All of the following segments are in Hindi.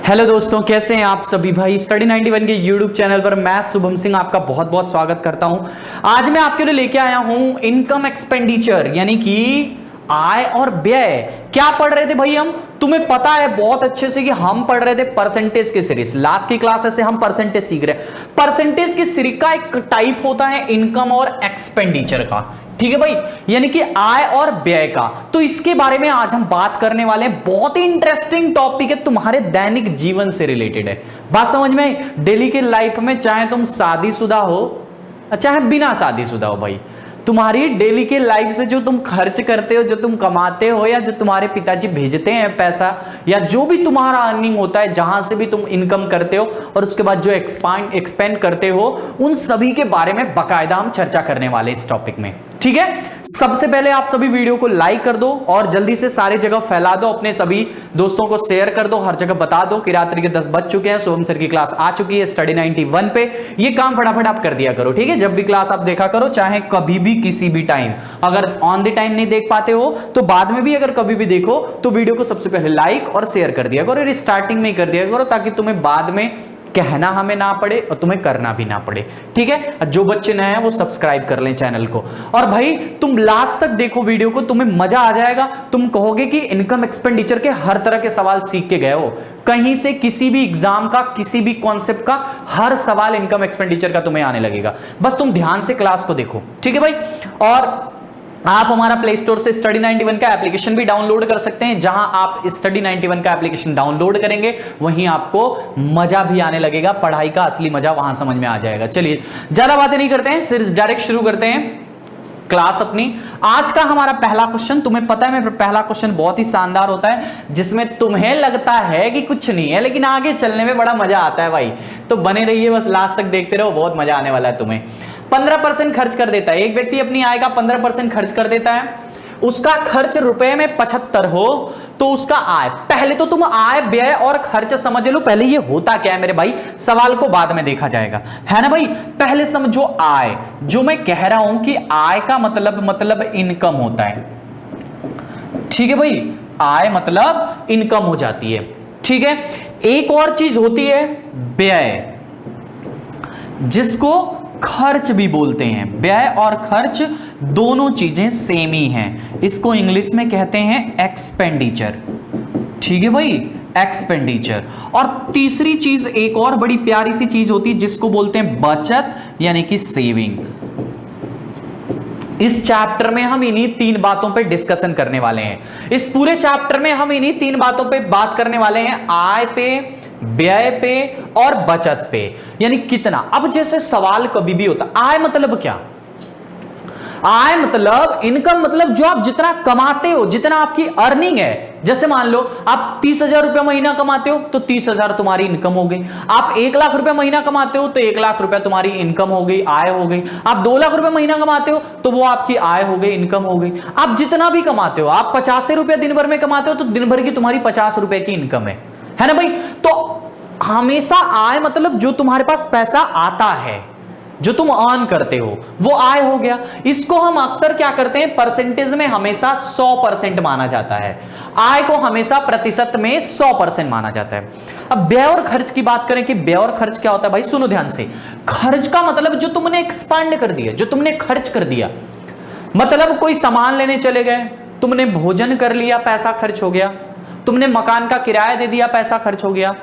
हेलो दोस्तों, कैसे हैं आप सभी भाई। स्टडी 91 के यूट्यूब चैनल पर मैं शुभम सिंह आपका बहुत बहुत स्वागत करता हूं। आज मैं आपके लिए लेके आया हूं इनकम एक्सपेंडिचर यानी कि आय और व्यय। क्या पढ़ रहे थे भाई हम? तुम्हें पता है बहुत अच्छे से कि हम पढ़ रहे थे परसेंटेज की सीरीज। लास्ट की क्लास से हम परसेंटेज सीख रहे हैं। परसेंटेज की सीरीज का एक टाइप होता है इनकम और एक्सपेंडिचर का, ठीक है भाई, यानी कि आय और व्यय का। तो इसके बारे में आज हम बात करने वाले हैं। बहुत ही इंटरेस्टिंग टॉपिक है, तुम्हारे दैनिक जीवन से रिलेटेड है। बात समझ में आई? डेली के लाइफ में चाहे तुम शादीशुदा हो चाहे बिना शादीशुदा हो भाई, तुम्हारी डेली के लाइफ से जो तुम खर्च करते हो, जो तुम कमाते हो या जो तुम्हारे पिताजी भेजते हैं पैसा, या जो भी तुम्हारा अर्निंग होता है, जहां से भी तुम इनकम करते हो और उसके बाद जो एक्सपेंड करते हो, उन सभी के बारे में बकायदा हम चर्चा करने वाले इस टॉपिक में, ठीक है। सबसे पहले आप सभी वीडियो को लाइक कर दो और जल्दी से सारी जगह फैला दो, अपने सभी दोस्तों को शेयर कर दो, हर जगह बता दो कि रात्रि के 10 बज चुके हैं, शुभम सर की क्लास आ चुकी है स्टडी 91 पे। ये काम फटाफट आप कर दिया करो, ठीक है। जब भी क्लास आप देखा करो, चाहे कभी भी किसी भी टाइम। अगर ऑन द टाइम नहीं देख पाते हो तो बाद में भी अगर कभी भी देखो तो वीडियो को सबसे पहले लाइक और शेयर कर दिया करो, स्टार्टिंग में ही कर दिया करो, ताकि तुम्हें बाद में कहना हमें ना पड़े और तुम्हें करना भी ना पड़े, ठीक है। जो बच्चे नए हैं वो सब्सक्राइब कर लें चैनल को। और भाई तुम लास्ट तक देखो वीडियो को, तुम्हें मजा आ जाएगा। तुम कहोगे कि इनकम एक्सपेंडिचर के हर तरह के सवाल सीख के गए हो। कहीं से किसी भी एग्जाम का, किसी भी कॉन्सेप्ट का हर सवाल इनकम एक्सपेंडिचर का तुम्हें आने लगेगा। बस तुम ध्यान से क्लास को देखो, ठीक है भाई। और आप हमारा प्ले स्टोर से स्टडी 91 का एप्लीकेशन भी डाउनलोड कर सकते हैं। जहां आप स्टडी 91 का एप्लीकेशन डाउनलोड करेंगे वहीं आपको मजा भी आने लगेगा, पढ़ाई का असली मजा वहां समझ में आ जाएगा। चलिए ज्यादा बातें नहीं करते हैं, सिर्फ डायरेक्ट शुरू करते हैं क्लास अपनी। आज का हमारा पहला क्वेश्चन, तुम्हें पता है मैं पहला क्वेश्चन बहुत ही शानदार होता है, जिसमें तुम्हें लगता है कि कुछ नहीं है लेकिन आगे चलने में बड़ा मजा आता है भाई। तो बने रहिए, बस लास्ट तक देखते रहो, बहुत मजा आने वाला है तुम्हें। 15% खर्च कर देता है एक व्यक्ति, अपनी आय का 15% खर्च कर देता है। उसका खर्च रुपए में 75 हो तो उसका आय, पहले तो तुम आय व्यय और खर्च समझ लो, पहले ये होता क्या है मेरे भाई, सवाल को बाद में देखा जाएगा, है ना भाई। पहले समझो आय, जो मैं कह रहा हूं कि आय का मतलब इनकम होता है, ठीक है भाई। आय मतलब इनकम हो जाती है, ठीक है। एक और चीज होती है व्यय, जिसको खर्च भी बोलते हैं। व्यय और खर्च दोनों चीजें सेम ही हैं, इसको इंग्लिश में कहते हैं एक्सपेंडिचर, ठीक है भाई, एक्सपेंडिचर। और तीसरी चीज, एक और बड़ी प्यारी सी चीज होती है जिसको बोलते हैं बचत यानी कि सेविंग। इस चैप्टर में हम इन्हीं 3 बातों पे डिस्कशन करने वाले हैं। इस पूरे चैप्टर में हम इन्हीं 3 बातों पे बात करने वाले हैं, आय पे, व्यय पे और बचत पे, यानी कितना। अब जैसे सवाल कभी भी होता, आय मतलब क्या? आय मतलब इनकम, मतलब जो आप जितना कमाते हो, जितना आपकी अर्निंग है। जैसे मान लो आप 30,000 रुपया महीना कमाते हो तो 30,000 तुम्हारी इनकम हो गई। आप 1 लाख रुपया महीना कमाते हो तो 1 लाख रुपया तुम्हारी इनकम हो गई, आय हो गई। आप 2 लाख रुपया महीना कमाते हो तो वो आपकी आय हो गई, इनकम हो गई। आप जितना भी कमाते हो, आप 50 रुपया दिन भर में कमाते हो तो दिन भर की तुम्हारी 50 रुपए की इनकम है ना भाई। तो हमेशा आय मतलब जो तुम्हारे पास पैसा आता है, जो तुम अर्न करते हो, वो आय हो गया। इसको हम अक्सर क्या करते हैं, परसेंटेज में हमेशा 100% माना जाता है। आय को हमेशा प्रतिशत में 100% माना जाता है। अब व्यय और खर्च की बात करें कि व्यय और खर्च क्या होता है भाई, सुनो ध्यान से। खर्च का मतलब जो तुमने एक्सपांड कर दिया, जो तुमने खर्च कर दिया, मतलब कोई सामान लेने चले गए, तुमने भोजन कर लिया, पैसा खर्च हो गया। तुमने मकान का किराया दे दिया, पैसा खर्च हो गया।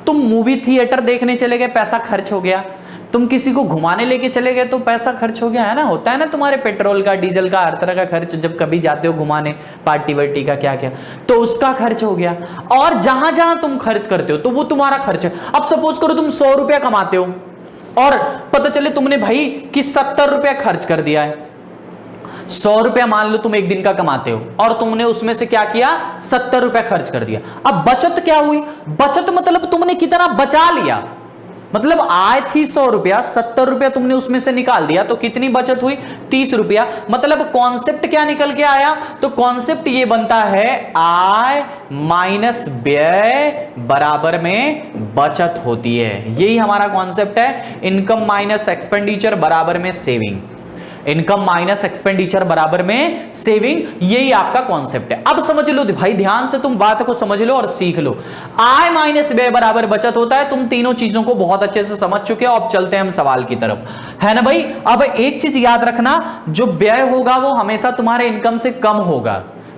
तुम मूवी थिएटर देखने चले गए, पैसा खर्च हो गया। तुम किसी को घुमाने लेके चले गए तो पैसा खर्च हो गया, है ना। होता है ना तुम्हारे पेट्रोल का, डीजल का, हर तरह का खर्च, जब कभी जाते हो घुमाने, पार्टी वार्टी का क्या क्या, तो उसका खर्च हो गया। और जहां जहां तुम खर्च करते हो तो वो तुम्हारा खर्च है। अब सपोज करो तुम 100 रुपया कमाते हो और पता चले तुमने भाई कि 70 रुपया खर्च कर दिया है। 100 रुपया मान लो तुम एक दिन का कमाते हो और तुमने उसमें से क्या किया, 70 रुपया खर्च कर दिया। अब बचत क्या हुई? बचत मतलब तुमने कितना बचा लिया, मतलब आय थी 100 रुपया, 70 रुपया तुमने उसमें से निकाल दिया तो कितनी बचत हुई, 30 रुपया। मतलब कॉन्सेप्ट क्या निकल के आया, तो कॉन्सेप्ट ये बनता है आय माइनस व्यय बराबर में बचत होती है। यही हमारा कॉन्सेप्ट है, इनकम माइनस एक्सपेंडिचर बराबर में सेविंग। इनकम माइनस एक्सपेंडिचर बराबर में सेविंग, यही आपका कॉन्सेप्ट है। अब समझ लो भाई, ध्यान से तुम बात को समझ लो और सीख लो। आय माइनस व्यय बराबर बचत होता है। तुम तीनों चीजों को बहुत अच्छे से समझ चुके हो। अब चलते हैं हम सवाल की तरफ, है ना भाई। अब एक चीज याद रखना, जो व्यय होगा वो हमेशा तुम्हारे इनकम से कम होगा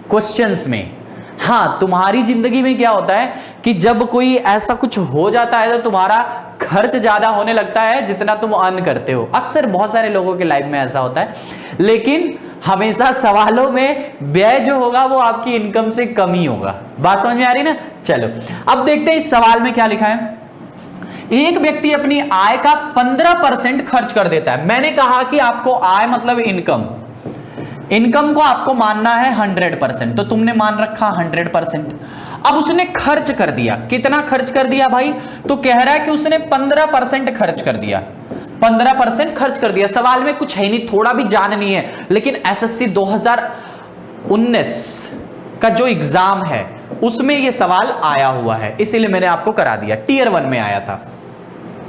क्वेश्चंस में। हाँ, तुम्हारी जिंदगी में क्या होता है कि जब कोई ऐसा कुछ हो जाता है तो तुम्हारा खर्च ज्यादा होने लगता है जितना तुम अर्न करते हो। अक्सर बहुत सारे लोगों के लाइफ में ऐसा होता है, लेकिन हमेशा सवालों में व्यय जो होगा वो आपकी इनकम से कम ही होगा। बात समझ में आ रही ना। चलो अब देखते हैं इस सवाल में क्या लिखा है। एक व्यक्ति अपनी आय का 15% खर्च कर देता है। मैंने कहा कि आपको आय मतलब इनकम, इनकम को आपको मानना है 100%, तो तुमने मान रखा 100%। अब उसने खर्च कर दिया। कितना खर्च कर दिया भाई? तो कह रहा है कि उसने 15% खर्च कर दिया। 15% खर्च कर दिया। सवाल में कुछ है नहीं, थोड़ा भी जान नहीं है, लेकिन एसएससी 2019 का जो एग्जाम है उसमें यह सवाल आया हुआ है, इसीलिए मैंने आपको करा दिया। टियर 1 में आया था।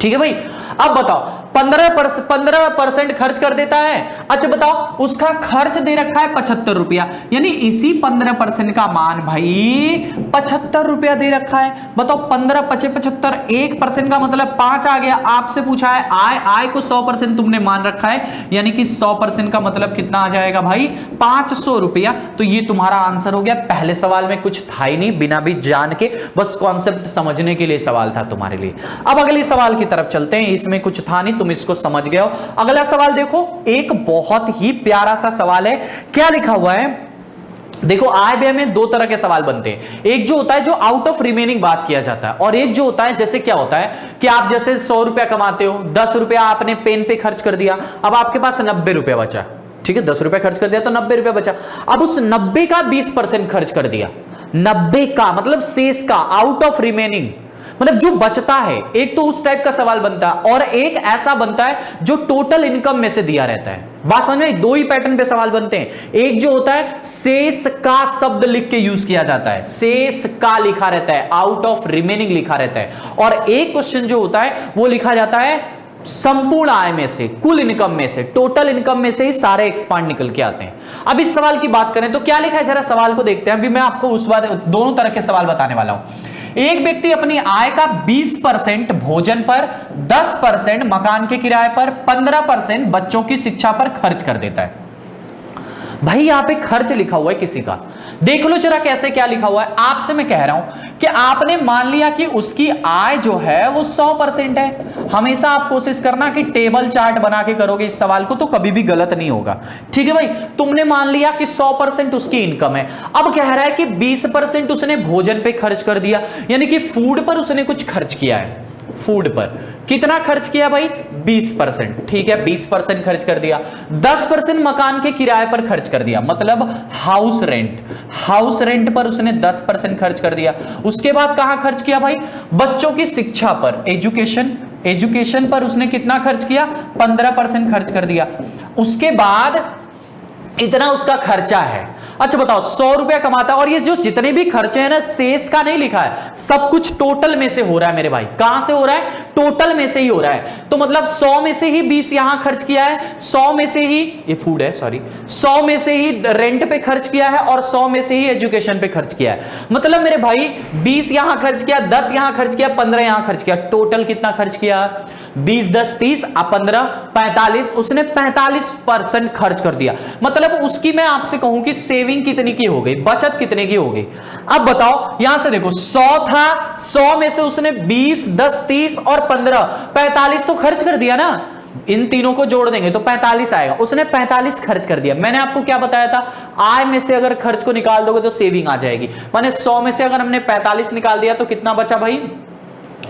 ठीक है भाई। अब बताओ 15% खर्च कर देता है। अच्छा बताओ, उसका खर्च दे रखा है 75 रुपया, यानी इसी 15% का मान भाई 75 रुपया दे रखा है। बताओ 15 पचे 75, 1% का मतलब 5 आ गया। आपसे पूछा है आय, आय को 100% तुमने मान रखा है, यानी कि 100% का मतलब कितना आ जाएगा भाई? 500 रुपया। तो ये तुम्हारा आंसर हो गया। पहले सवाल में कुछ था ही नहीं, बिना भी जान के, बस कॉन्सेप्ट समझने के लिए सवाल था तुम्हारे लिए। अब अगले सवाल की तरफ चलते हैं। इसमें कुछ था नहीं, तुम इसको समझ गए हो। अगला सवाल देखो, एक बहुत ही प्यारा सा सवाल है। क्या लिखा हुआ है देखो, आय व्यय में दो तरह के सवाल बनते हैं। एक जो होता है जो आउट ऑफ रिमेनिंग बात किया जाता है, और एक जो होता है जैसे क्या होता है कि आप जैसे 100 रुपया कमाते हो, 10 रुपया आपने पेन पे खर्च कर दिया, अब आपके पास 90 रुपया बचा। ठीक है, 10 रुपया खर्च कर दिया तो 90 रुपया बचा। अब उस 90 का 20% खर्च कर दिया। 90 का मतलब शेष का, आउट ऑफ रिमेनिंग मतलब जो बचता है। एक तो उस टाइप का सवाल बनता है, और एक ऐसा बनता है जो टोटल इनकम में से दिया रहता है। बात समझ में? दो ही पैटर्न पे सवाल बनते हैं। एक जो होता है शेष का शब्द लिख के यूज किया जाता है, शेष का लिखा रहता है, आउट ऑफ रिमेनिंग लिखा रहता है। और एक क्वेश्चन जो होता है वो लिखा जाता है संपूर्ण आय में से, कुल इनकम में से, टोटल इनकम में से ही सारे एक्सपांड निकल के आते हैं। अब इस सवाल की बात करें तो क्या लिखा है, जरा सवाल को देखते हैं। अभी मैं आपको उस बार दोनों तरह के सवाल बताने वाला हूं। एक व्यक्ति अपनी आय का 20% भोजन पर, 10% मकान के किराए पर, 15% बच्चों की शिक्षा पर खर्च कर देता है। भाई यहां पे खर्च लिखा हुआ है किसी का, देख लो जरा कैसे, क्या लिखा हुआ है। आपसे मैं कह रहा हूं कि आपने मान लिया कि उसकी आय जो है वो 100% है। हमेशा आप कोशिश करना कि टेबल चार्ट बना के करोगे इस सवाल को, तो कभी भी गलत नहीं होगा। ठीक है भाई, तुमने मान लिया कि 100% उसकी इनकम है। अब कह रहा है कि 20% उसने भोजन पे खर्च कर दिया, यानी कि फूड पर उसने कुछ खर्च किया है। फूड पर कितना खर्च किया भाई? 20%। ठीक है, 20% खर्च कर दिया। 10% मकान के किराए पर खर्च कर दिया, मतलब हाउस रेंट, हाउस रेंट पर उसने 10% खर्च कर दिया। उसके बाद कहां खर्च किया भाई? बच्चों की शिक्षा पर, एजुकेशन, एजुकेशन पर उसने कितना खर्च किया? 15% खर्च कर दिया। उसके बाद इतना उसका खर्चा है। अच्छा बताओ, 100 रुपया कमाता है, और ये जो जितने भी खर्चे हैं ना, शेष का नहीं लिखा है, सब कुछ टोटल में से हो रहा है मेरे भाई। कहां से हो रहा है? टोटल में से ही हो रहा है। तो मतलब 100 में से ही 20 यहां खर्च किया है, 100 में से ही, ये फूड है सॉरी, 100 में से ही रेंट पे खर्च किया है, और 100 में से ही एजुकेशन पे खर्च किया है। मतलब मेरे भाई 20 यहां खर्च किया, 10 यहां खर्च किया, 15 यहां खर्च किया, टोटल कितना खर्च किया? 20 10 30 15 45, उसने 45% खर्च कर दिया। मतलब उसकी मैं आपसे कहूं कि सेविंग कितनी की हो गई, बचत कितने की हो गई। अब बताओ, यहां से देखो 100 था, 100 में से उसने 20 10 30 और 15 45 तो खर्च कर दिया ना। इन तीनों को जोड़ देंगे तो 45 आएगा। उसने 45 खर्च कर दिया। मैंने आपको क्या बताया था? आय में से अगर खर्च को निकाल दोगे तो सेविंग आ जाएगी। माने 100 में से अगर हमने 45 निकाल दिया तो कितना बचा भाई?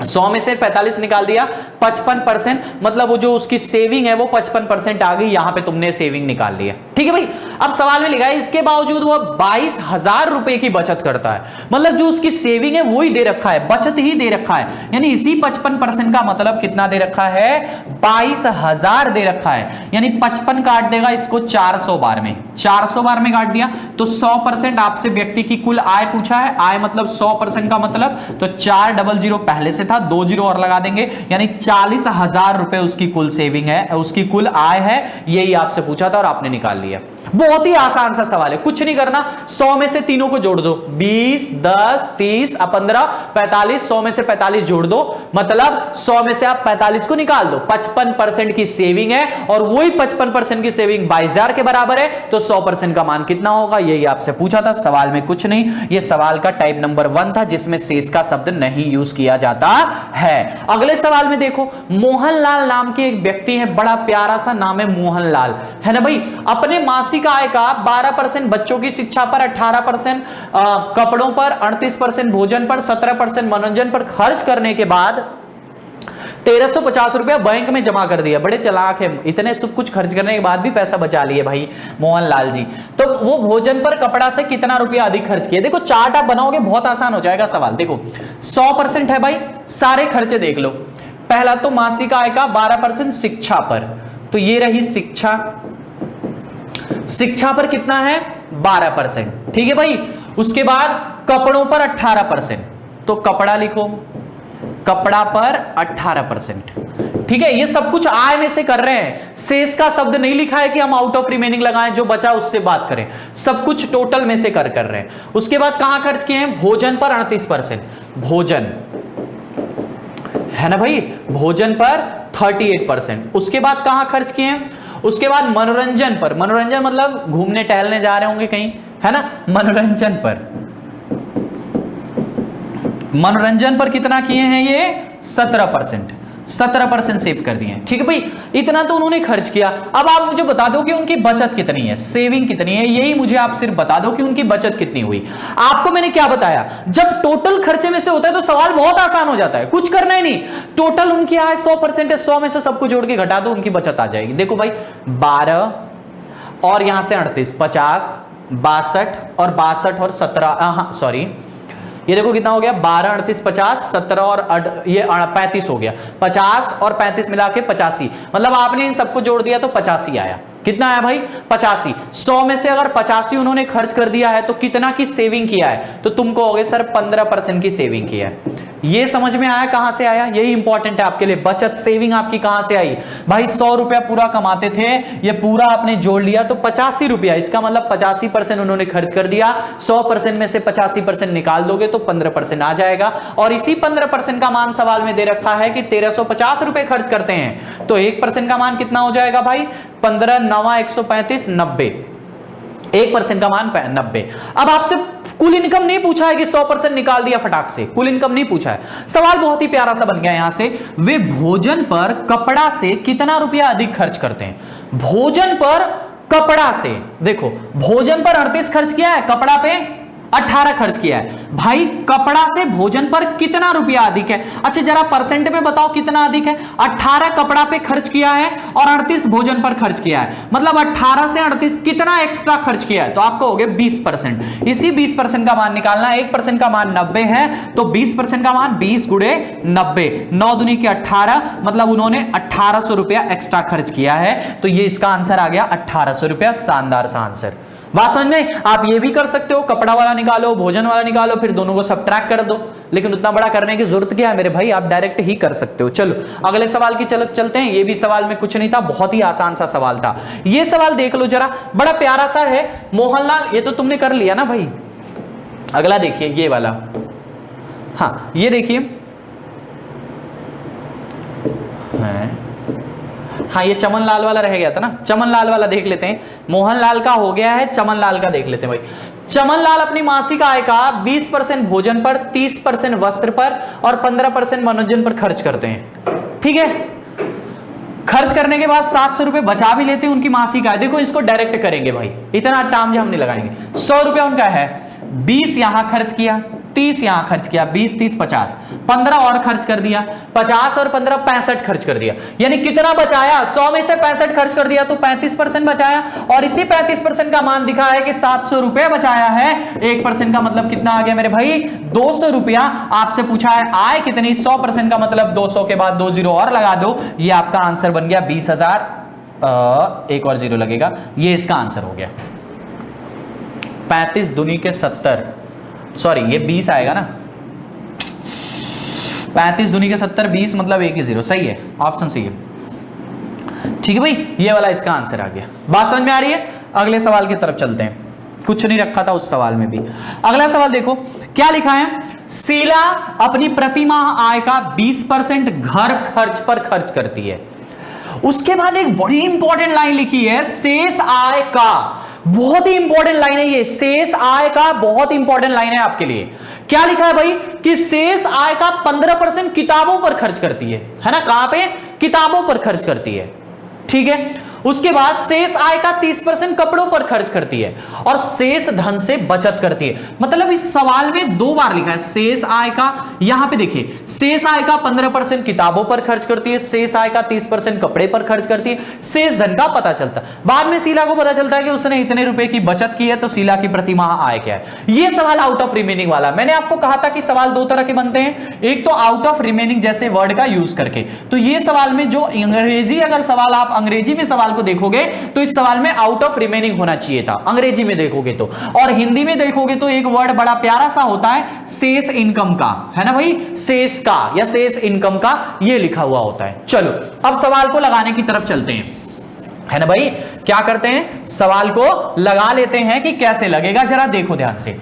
100 में से 45 निकाल दिया, 55%, मतलब वो जो उसकी सेविंग है वो 55% आ गई। यहां पे तुमने सेविंग निकाल लिया। ठीक है भाई। अब सवाल में लिखा है इसके बावजूद वह 22,000 रुपए की बचत करता है, मतलब जो उसकी सेविंग है वो ही दे रखा है, बचत ही दे रखा है, यानी इसी 55% का मतलब कितना दे रखा है, 22,000 दे रखा है। यानी 55 काट देगा इसको 400 बार में, 400 बार में काट दिया तो 100% आपसे व्यक्ति की कुल आय पूछा है, आय मतलब 100% का मतलब, तो 400 पहले से था, 2 जीरो और लगा देंगे, यानी 40,000 रुपए उसकी कुल सेविंग है, उसकी कुल आय है, यही आपसे पूछा था और आपने निकाल लिया। बहुत ही आसान सा सवाल है, कुछ नहीं करना, 100 में से तीनों को जोड़ दो, 20, 10, 30, 15, 45, 100 में से 45 जोड़ दो, मतलब 100 में से आप 45 को निकाल दो, 55% की सेविंग है और वही 55% की सेविंग 22,000 के बराबर है, तो 100% का मान कितना होगा, यही आपसे पूछा था। सवाल में कुछ नहीं, यह सवाल का टाइप नंबर 1 था जिसमें शेष का शब्द नहीं यूज किया जाता है। अगले सवाल में देखो, मोहनलाल नाम के एक व्यक्ति है, बड़ा प्यारा सा नाम है मोहनलाल, है ना भाई। अपने मासिक आय का 12% बच्चों की शिक्षा पर, 18% कपड़ों पर, 38% भोजन पर, 17% मनोरंजन पर खर्च करने के बाद 1350 रुपया बैंक में जमा कर दिया। बड़े चालाक है, इतने सब कुछ खर्च करने के बाद भी पैसा बचा लिए भाई मोहनलाल जी। तो वो भोजन पर, कपड़ा से कितना रुपया अधिक खर्च किया। देखो चार्ट आप बनाओगे बहुत आसान हो जाएगा सवाल। देखो 100% है भाई, सारे खर्चे देख लो। पहला तो मासिक आय का 12% शिक्षा पर, तो ये रही शिक्षा, शिक्षा पर कितना है 12%, ठीक है भाई। उसके बाद कपड़ों पर 18%, तो कपड़ा लिखो, कपड़ा पर 18%, ठीक है। ये सब कुछ आय में से कर रहे हैं, शेष का शब्द नहीं लिखा है कि हम आउट ऑफ रिमेनिंग लगाएं, जो बचा उससे बात करें, सब कुछ टोटल में से कर रहे हैं। उसके बाद कहां खर्च किए हैं, भोजन पर 38%, भोजन है ना भाई, भोजन पर 38%। उसके बाद कहां खर्च किए हैं, उसके बाद मनोरंजन पर, मनोरंजन मतलब घूमने टहलने जा रहे होंगे कहीं, है ना, मनोरंजन पर, मनोरंजन पर कितना किए हैं ये 17%, 17% सेव कर दिए, ठीक है भाई। इतना तो उन्होंने खर्च किया। अब आप मुझे बता दो कि उनकी बचत कितनी है, सेविंग कितनी है, यही मुझे आप सिर्फ बता दो कि उनकी बचत कितनी हुई। आपको मैंने क्या बताया, जब टोटल खर्चे में से होता है तो सवाल बहुत आसान हो जाता है, कुछ करना ही नहीं। टोटल उनकी आय 100% है, 100 में से सबको जोड़ के घटा दो, उनकी बचत आ जाएगी। देखो भाई 12 और यहां से 38, 50, 62 और 62 और 17, सॉरी ये देखो कितना हो गया, 12, 38, 50, 17 और ये 35 हो गया, 50 और 35 मिला के 85, मतलब आपने इन सबको जोड़ दिया तो 85 आया। कितना आया भाई 85। 100 में से अगर 85 उन्होंने खर्च कर दिया है तो कितना की सेविंग किया है, तो तुम कहोगे सर 15% की सेविंग किया है। ये समझ में आया कहां से आया, यही इंपॉर्टेंट है आपके लिए, बचत सेविंग आपकी कहां से आई भाई। 100 रुपया पूरा कमाते थे, ये पूरा आपने जोड़ लिया तो 85 रुपया, इसका मतलब 85% उन्होंने खर्च कर दिया। 100% में से 85% निकाल दोगे तो 15% आ जाएगा, और इसी 15% का मान सवाल में दे रखा है कि 1350 रुपए खर्च करते हैं, तो 1% का मान कितना हो जाएगा भाई 15, 9, 135, 90, 1% का मान 90। अब आपसे कुल इनकम नहीं पूछा है कि 100% निकाल दिया फटाक से, कुल इनकम नहीं पूछा है। सवाल बहुत ही प्यारा सा बन गया यहां से, वे भोजन पर कपड़ा से कितना रुपया अधिक खर्च करते हैं। भोजन पर कपड़ा से, देखो भोजन पर 38 खर्च किया है, कपड़ा पे 18 खर्च किया है। भाई कपड़ा से भोजन पर कितना रुपया अधिक है, अच्छा जरा परसेंट में बताओ कितना अधिक है। 18 कपड़ा पे खर्च किया है और 38 भोजन पर खर्च किया है, मतलब 18 से 38 कितना एक्स्ट्रा खर्च किया है, तो आपको हो गया 20%। इसी 20% का मान निकालना है, 1% का मान 90 है, तो 20% का मान 20 गुणे 90, 9 दूनी के 18, मतलब उन्होंने 1800 रुपया एक्स्ट्रा खर्च किया है, तो ये इसका आंसर आ गया 1800 रुपया। शानदार सा आंसर, बात समझ में। आप ये भी कर सकते हो, कपड़ा वाला निकालो, भोजन वाला निकालो, फिर दोनों को सब्ट्रैक्ट कर दो, लेकिन उतना बड़ा करने की जरूरत क्या है मेरे भाई, आप डायरेक्ट ही कर सकते हो। चलो अगले सवाल की चलते हैं। ये भी सवाल में कुछ नहीं था, बहुत ही आसान सा सवाल था। ये सवाल देख लो जरा, बड़ा प्यारा सा है। मोहनलाल, ये तो तुमने कर लिया ना भाई, अगला देखिए ये वाला, हाँ ये देखिए, हाँ ये चमनलाल वाला रह गया था ना, चमनलाल वाला देख लेते हैं। मोहनलाल का हो गया है, चमनलाल का देख लेते हैं भाई। चमनलाल अपनी मासिक आय का 20% भोजन पर, 30% वस्त्र पर और 15% मनोरंजन पर खर्च करते हैं, ठीक है। खर्च करने के बाद 700 रुपए बचा भी लेते हैं उनकी मासिक आय। देखो इसको डायरेक्ट करेंगे भाई, इतना टाइम हम नहीं लगाएंगे। 100 रुपया उनका है, 20 यहां खर्च किया, 30 यहां खर्च किया, 20 30 50, 15 और खर्च कर दिया, 50 और 15 65 खर्च कर दिया। यानी कितना बचाया? 100 में से 65 खर्च कर दिया तो 35% बचाया। और इसी 35% का मान दिखा है कि 700 रुपए बचाया है। 1% का मतलब कितना आ गया मेरे भाई? 200 रुपया। आपसे पूछा है आय कितनी? 100% का मतलब 200 के बाद 2 जीरो और लगा दो, ये आपका आंसर बन गया 20,000। एक और जीरो लगेगा, ये इसका आंसर हो गया। 35 दूनी के 70, सॉरी ये 20 आएगा ना, 35 दूनी के 70, 20 मतलब एक ही जीरो। सही है, ऑप्शन सही है। ठीक है भाई, ये वाला इसका आंसर आ गया। बात समझ में आ रही है? अगले सवाल की तरफ चलते हैं। कुछ नहीं रखा था उस सवाल में भी। अगला सवाल देखो क्या लिखा है। शीला अपनी प्रतिमाह आय का 20% घर खर्च पर खर्च करती है। उसके बाद एक बड़ी इंपॉर्टेंट लाइन लिखी है, शेष आय का। बहुत ही इंपॉर्टेंट लाइन है ये, शेष आय का बहुत इंपॉर्टेंट लाइन है आपके लिए। क्या लिखा है भाई कि शेष आय का 15% किताबों पर खर्च करती है ना? कहां पे? किताबों पर खर्च करती है। ठीक है, उसके बाद शेष आय का 30% कपड़ों पर खर्च करती है और शेष धन से बचत करती है। मतलब इस सवाल में 2 बार लिखा है शेष आय का। यहां पे देखिए, शेष आय का 15% किताबों पर खर्च करती है, शेष आय का 30% कपड़े पर खर्च करती है, शेष धन का पता चलता है। बाद में शीला को पता चलता है कि उसने इतने रुपए की बचत की है, तो शीला की प्रतिमाह आय क्या है। यह सवाल आउट ऑफ रिमेनिंग वाला। मैंने आपको कहा था कि सवाल 2 तरह के बनते हैं, एक तो आउट ऑफ रिमेनिंग जैसे वर्ड का यूज करके। तो ये सवाल में जो अंग्रेजी, अगर सवाल आप अंग्रेजी में सवाल को देखोगे तो इस सवाल में आउट ऑफ रिमेनिंग होना चाहिए था अंग्रेजी में देखोगे तो। और हिंदी में देखोगे तो एक वर्ड बड़ा प्यारा सा होता है, शेष इनकम का, है ना भाई? शेष का या शेष इनकम का, ये लिखा हुआ होता है। चलो अब सवाल को लगाने की तरफ चलते हैं, है ना भाई? क्या करते हैं, सवाल को लगा लेते हैं कि कैसे लगेगा। जरा देखो ध्यान से।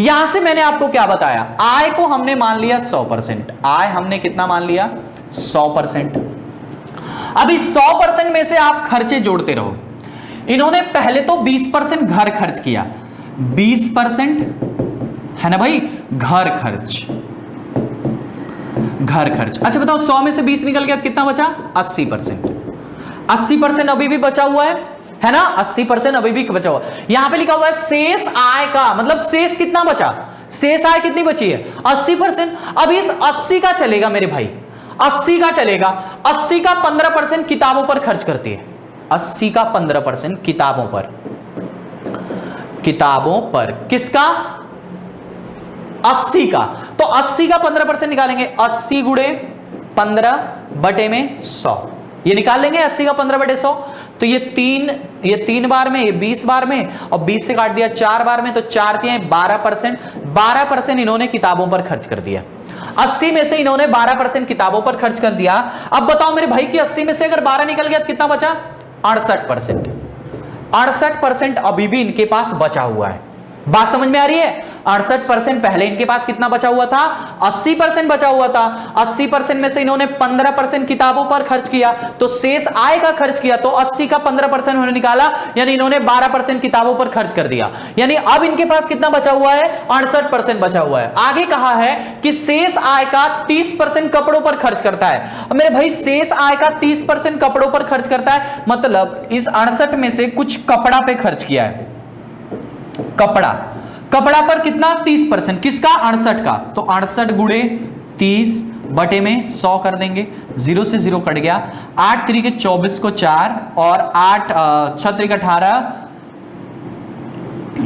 यहां से मैंने आपको क्या बताया, आय को हमने मान लिया 100%। आय हमने कितना मान लिया? 100%। अब इस 100% में से आप खर्चे जोड़ते रहो। इन्होंने पहले तो 20% घर खर्च किया, 20% है ना भाई घर खर्च। घर खर्च, अच्छा बताओ 100 में से 20 निकल गया तो कितना बचा? 80%। 80% अभी भी बचा हुआ है ना? 80% अभी भी बचा हुआ। यहां पे लिखा हुआ है शेष आय का, मतलब शेष कितना बचा? शेष आय कितनी बची है? 80%। अब इस 80 का चलेगा मेरे भाई, 80 का चलेगा। 80 का 15% किताबों पर खर्च करती है। 80 का 15% किताबों पर। किताबों पर किसका? 80 का। तो 80 का 15% निकालेंगे, 80 गुणे 15 बटे में 100, ये निकाल लेंगे 80 का 15 बटे 100। तो ये 3 बार में, ये 20 बार में, और 20 से काट दिया 4 बार में, तो 4 दिए 12%। 12% इन्होंने किताबों पर खर्च कर दिया। 80 में से इन्होंने 12% किताबों पर खर्च कर दिया। अब बताओ मेरे भाई कि 80 में से अगर 12 निकल गया तो कितना बचा? 68%। 68% अभी भी इनके पास बचा हुआ है। बात समझ में आ रही है? 68% पहले इनके पास कितना बचा हुआ था? 80% बचा हुआ था। 80% में से इन्होंने 15% किताबों पर खर्च किया, तो शेष आय का खर्च किया, तो 80 का 15% उन्होंने निकाला, यानी इन्होंने 12% किताबों पर खर्च कर दिया। यानी अब इनके पास कितना बचा हुआ है? 68% बचा हुआ है। आगे कहा है कि शेष आय का 30% कपड़ों पर खर्च करता है। अब मेरे भाई शेष आय का 30% कपड़ों पर खर्च करता है, मतलब इस 68 में से कुछ कपड़ा पे खर्च किया है। कपड़ा पर कितना? 30%। किसका? 68 का। तो 68 गुणे 30 बटे में 100 कर देंगे, 0 से 0 कट गया। 8 3 के 24 को 4 और 8 6 3 18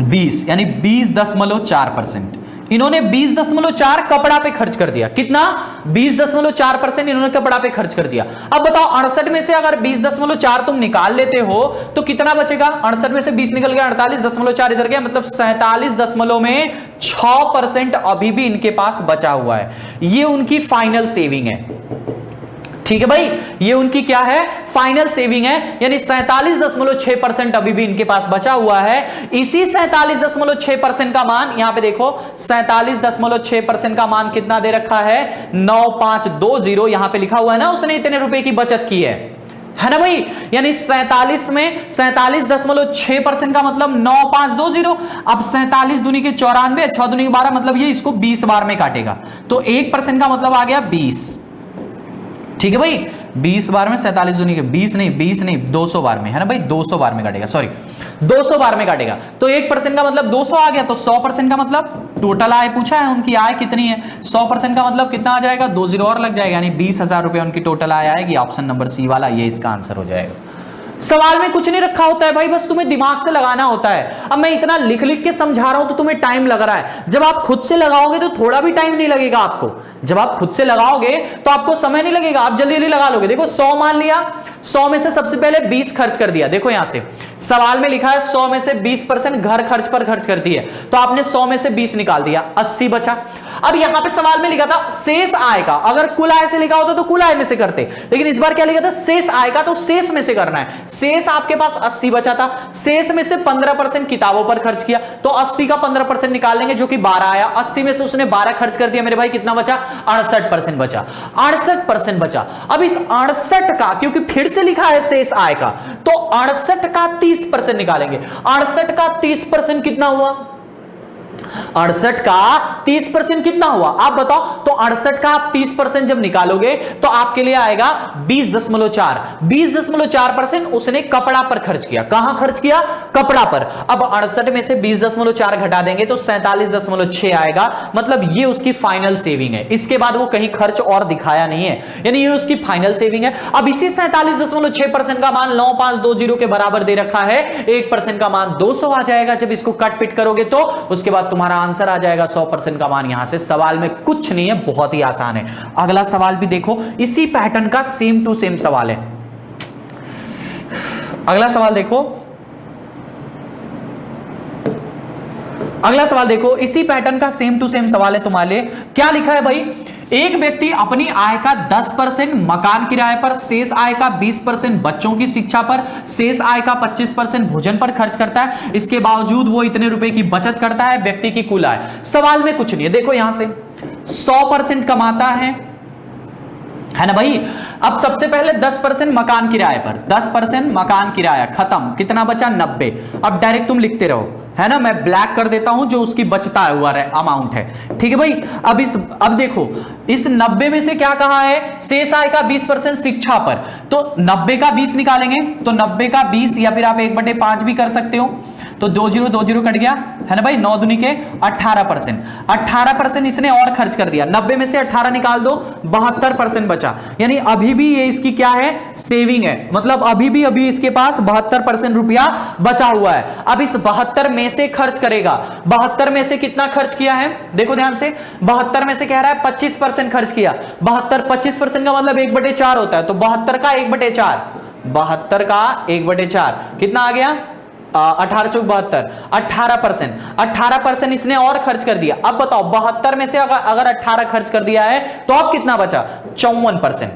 20, यानी 20.4%। इन्होंने 20.4 कपड़ा पे खर्च कर दिया। कितना? 20.4% इन्होंने कपड़ा पे खर्च कर दिया। अब बताओ 68 में से अगर 20.4 तुम निकाल लेते हो तो कितना बचेगा? 68 में से 20 निकल गया, 48.4 इधर गया, मतलब 47.6% अभी भी इनके पास बचा हुआ है। ये उनकी फाइनल सेविंग है। ठीक है भाई, ये उनकी क्या है? फाइनल सेविंग है, यानी 47.6% अभी भी इनके पास बचा हुआ है। इसी 47.6% का मान यहां पे देखो, 47.6% का मान कितना दे रखा है? 9520 यहां पे लिखा हुआ है ना, उसने इतने रुपए की बचत की है ना भाई? यानी 47 में 47.6% का मतलब 9520। अब 47 दूनी के 94, 6 दूनी के 12, मतलब ये इसको 20 बार में काटेगा, तो 1% का मतलब आ गया 20। ठीक है भाई, 20 बार में 47 दूनी के 20 नहीं 200 बार में, है ना भाई, 200 बार में काटेगा, सॉरी 200 बार में काटेगा। तो 1% का मतलब 200 आ गया, तो 100% का मतलब टोटल आय पूछा है, उनकी आय कितनी है, 100% का मतलब कितना आ जाएगा, 2 जीरो और लग जाएगा, यानी 20,000 रुपए उनकी टोटल आय आएगी। ऑप्शन नंबर सी वाला ये इसका आंसर हो जाएगा। सवाल में कुछ नहीं रखा होता है भाई, बस तुम्हें दिमाग से लगाना होता है। अब मैं इतना लिख लिख के समझा रहा हूं तो तुम्हें टाइम लग रहा है, जब आप खुद से लगाओगे तो थोड़ा भी टाइम नहीं लगेगा आपको। जब आप खुद से लगाओगे तो आपको समय नहीं लगेगा, आप जल्दी जल्दी लगा लोगे। देखो 100 मान लिया, 100 में से सबसे पहले 20 खर्च कर दिया। देखो यहां से सवाल में लिखा है 100 में से 20% घर खर्च पर खर्च करती है, तो आपने 100 में से 20 निकाल दिया, 80 बचा। अब यहां पे सवाल में लिखा था शेष आय का, अगर कुल आय से लिखा होता तो कुल आय में से करते, लेकिन इस बार क्या लिखा था शेष आय का, तो शेष में से करना है। शेष आपके पास 80 बचा था, शेष में से 15% किताबों पर खर्च किया, तो 80 का 15% निकाल लेंगे जो कि 12 आया। 80 में से उसने 12 खर्च कर दिया, मेरे भाई कितना बचा, 68% बचा, 68% बचा। अब इस 68 का, क्योंकि फिर से लिखा है शेष आय का, तो 68 का 30% निकालेंगे। 68 का 30% कितना हुआ, 68 का 30% कितना हुआ आप बताओ। तो 68 का आप 30% जब निकालोगे तो आपके लिए आएगा 20.4। 20.4% उसने कपड़ा पर खर्च किया। कहां खर्च किया, कपड़ा पर। अब 68 में से 20.4 घटा देंगे तो 47.6 आएगा, मतलब ये उसकी फाइनल सेविंग है। इसके बाद वो कहीं खर्च और दिखाया नहीं है, यानी ये उसकी फाइनल सेविंग है। अब इसी 47.6% का मान 9520 के बराबर दे रखा है, 1% का मान 200 आ जाएगा। जब इसको कट पिट करोगे तो उसके बाद तुम्हारा आंसर आ जाएगा 100% का मान। यहां से सवाल में कुछ नहीं है, बहुत ही आसान है। अगला सवाल भी देखो, इसी पैटर्न का सेम टू सेम सवाल है। अगला सवाल देखो, अगला सवाल देखो, इसी पैटर्न का सेम टू सेम सवाल है तुम्हारे लिए। क्या लिखा है भाई, एक व्यक्ति अपनी आय का 10% मकान किराए पर, शेष आय का 20% बच्चों की शिक्षा पर, शेष आय का 25% भोजन पर खर्च करता है। इसके बावजूद वो इतने रुपए की बचत करता है। व्यक्ति की कुल आय, सवाल में कुछ नहीं है। देखो यहां से 100% कमाता है ना भाई। अब सबसे पहले 10% मकान किराए पर, 10% मकान किराया खत्म, कितना बचा 90। अब डायरेक्ट तुम लिखते रहो, है ना, मैं ब्लैक कर देता हूं जो उसकी बचता हुआ अमाउंट है, ठीक है भाई। अब देखो इस 90 में से क्या कहा है, शेष आय का 20% शिक्षा पर, तो 90 का 20 निकालेंगे, तो 90 का 20 या फिर आप 1/5 भी कर सकते हो, तो 20 कट गया, है ना भाई, 9 दूनी के 18%। 18% इसने और खर्च कर दिया, 90 में से 18 निकाल दो, 72% बचा। यानी अभी भी ये इसकी क्या है, सेविंग है, मतलब अभी इसके पास 72% रुपया बचा हुआ है। अब इस 72 में से खर्च करेगा, 72 में से कितना खर्च किया है, देखो ध्यान से, 72 में से कह रहा है 25% खर्च किया। 25% का मतलब 1/4 होता है, तो 72 का 1/4, 72 का 1/4 कितना आ गया, 18 चौक 72, 18% इसने और खर्च कर दिया। अब बताओ 72 में से अगर 18 खर्च कर दिया है तो अब कितना बचा, 54%।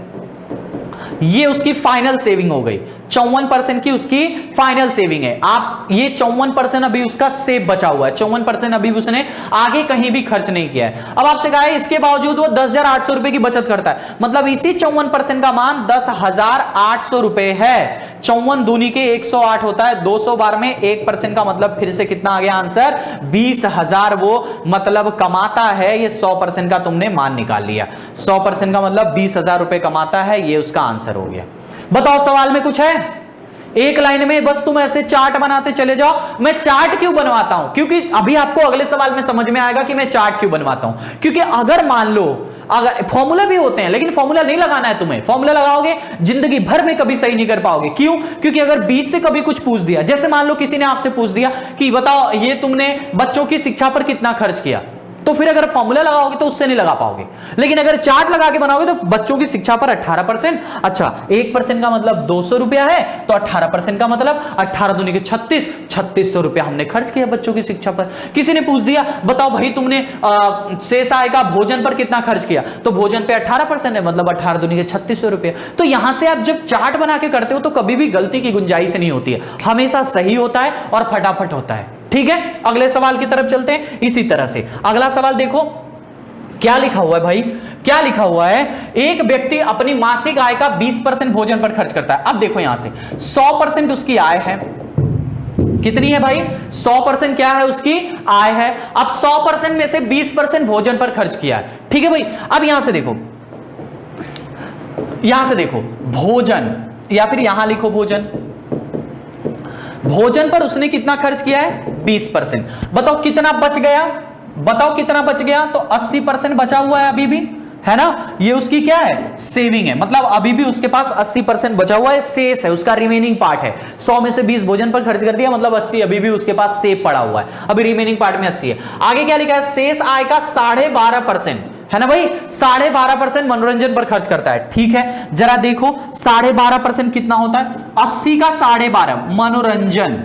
ये उसकी फाइनल सेविंग हो गई, 54% की उसकी फाइनल सेविंग है। आप ये 54% अभी उसका सेव बचा हुआ है, 54% अभी उसने आगे कहीं भी खर्च नहीं किया है। अब आपसे कहा है इसके बावजूद वो 10,800 रुपए की बचत करता है, मतलब इसी 54% का मान 10,800 रुपए है। 54 दूनी के 108 होता है, 200 बार में 1% का मतलब फिर से कितना आ गया आंसर, 20,000 वो मतलब कमाता है। ये 100% का तुमने मान निकाल लिया, 100% का मतलब 20,000 रुपए कमाता है, ये उसका आंसर हो गया। बताओ सवाल में कुछ है, एक लाइन में बस तुम ऐसे चार्ट बनाते चले जाओ। मैं चार्ट क्यों बनवाता हूं, क्योंकि अभी आपको अगले सवाल में समझ में आएगा कि मैं चार्ट क्यों बनवाता हूं। क्योंकि अगर मान लो, अगर फॉर्मूला भी होते हैं लेकिन फॉर्मूला नहीं लगाना है तुम्हें, फॉर्मूला लगाओगे जिंदगी भर में कभी सही नहीं कर पाओगे। क्यों, क्योंकि अगर बीच से कभी कुछ पूछ दिया, जैसे मान लो किसी ने आपसे पूछ दिया कि बताओ ये तुमने बच्चों की शिक्षा पर कितना खर्च किया, तो फिर अगर फॉर्मूला लगाओगे तो उससे नहीं लगा पाओगे। लेकिन अगर चार्ट लगा के बनाओगे तो बच्चों की शिक्षा पर 18%, अच्छा 1% का मतलब 200 रुपया है, तो 18% का मतलब 18 दूनी के 36, 3600 रुपया हमने खर्च किया बच्चों की शिक्षा पर। किसी ने पूछ दिया बताओ भाई तुमने शेष आय का भोजन पर कितना खर्च किया, तो भोजन पे 18% है, मतलब 18 दूनी के 3600 रुपया। तो यहां से आप जब चार्ट बना के करते हो तो कभी भी गलती की गुंजाइश नहीं होती है, हमेशा सही होता है और फटाफट होता है। ठीक है, अगले सवाल की तरफ चलते हैं। इसी तरह से अगला सवाल देखो क्या लिखा हुआ है भाई, क्या लिखा हुआ है, एक व्यक्ति अपनी मासिक आय का 20% भोजन पर खर्च करता है। अब देखो यहां से 100% उसकी आय है, कितनी है भाई, 100% क्या है उसकी आय है। अब 100% में से 20% भोजन पर खर्च किया है, ठीक है भाई। अब यहां से देखो यहां से देखो भोजन, या फिर यहां लिखो भोजन। भोजन पर उसने कितना खर्च किया है? 20%। बताओ कितना बच गया, बताओ कितना बच गया? तो 80% बचा हुआ है अभी भी, है ना। ये उसकी क्या है? सेविंग है, मतलब अभी भी उसके पास 80% बचा हुआ है, शेष है, उसका रिमेनिंग पार्ट है। 100 में से 20 भोजन पर खर्च कर दिया, मतलब 80 अभी भी उसके पास सेव पड़ा हुआ है, अभी रिमेनिंग पार्ट में 80 है। आगे क्या लिखा है? शेष आय का 12.5%, है ना भाई। 12.5% मनोरंजन पर खर्च करता है, ठीक है। जरा देखो 12.5% कितना होता है? 80 का 12.5 मनोरंजन,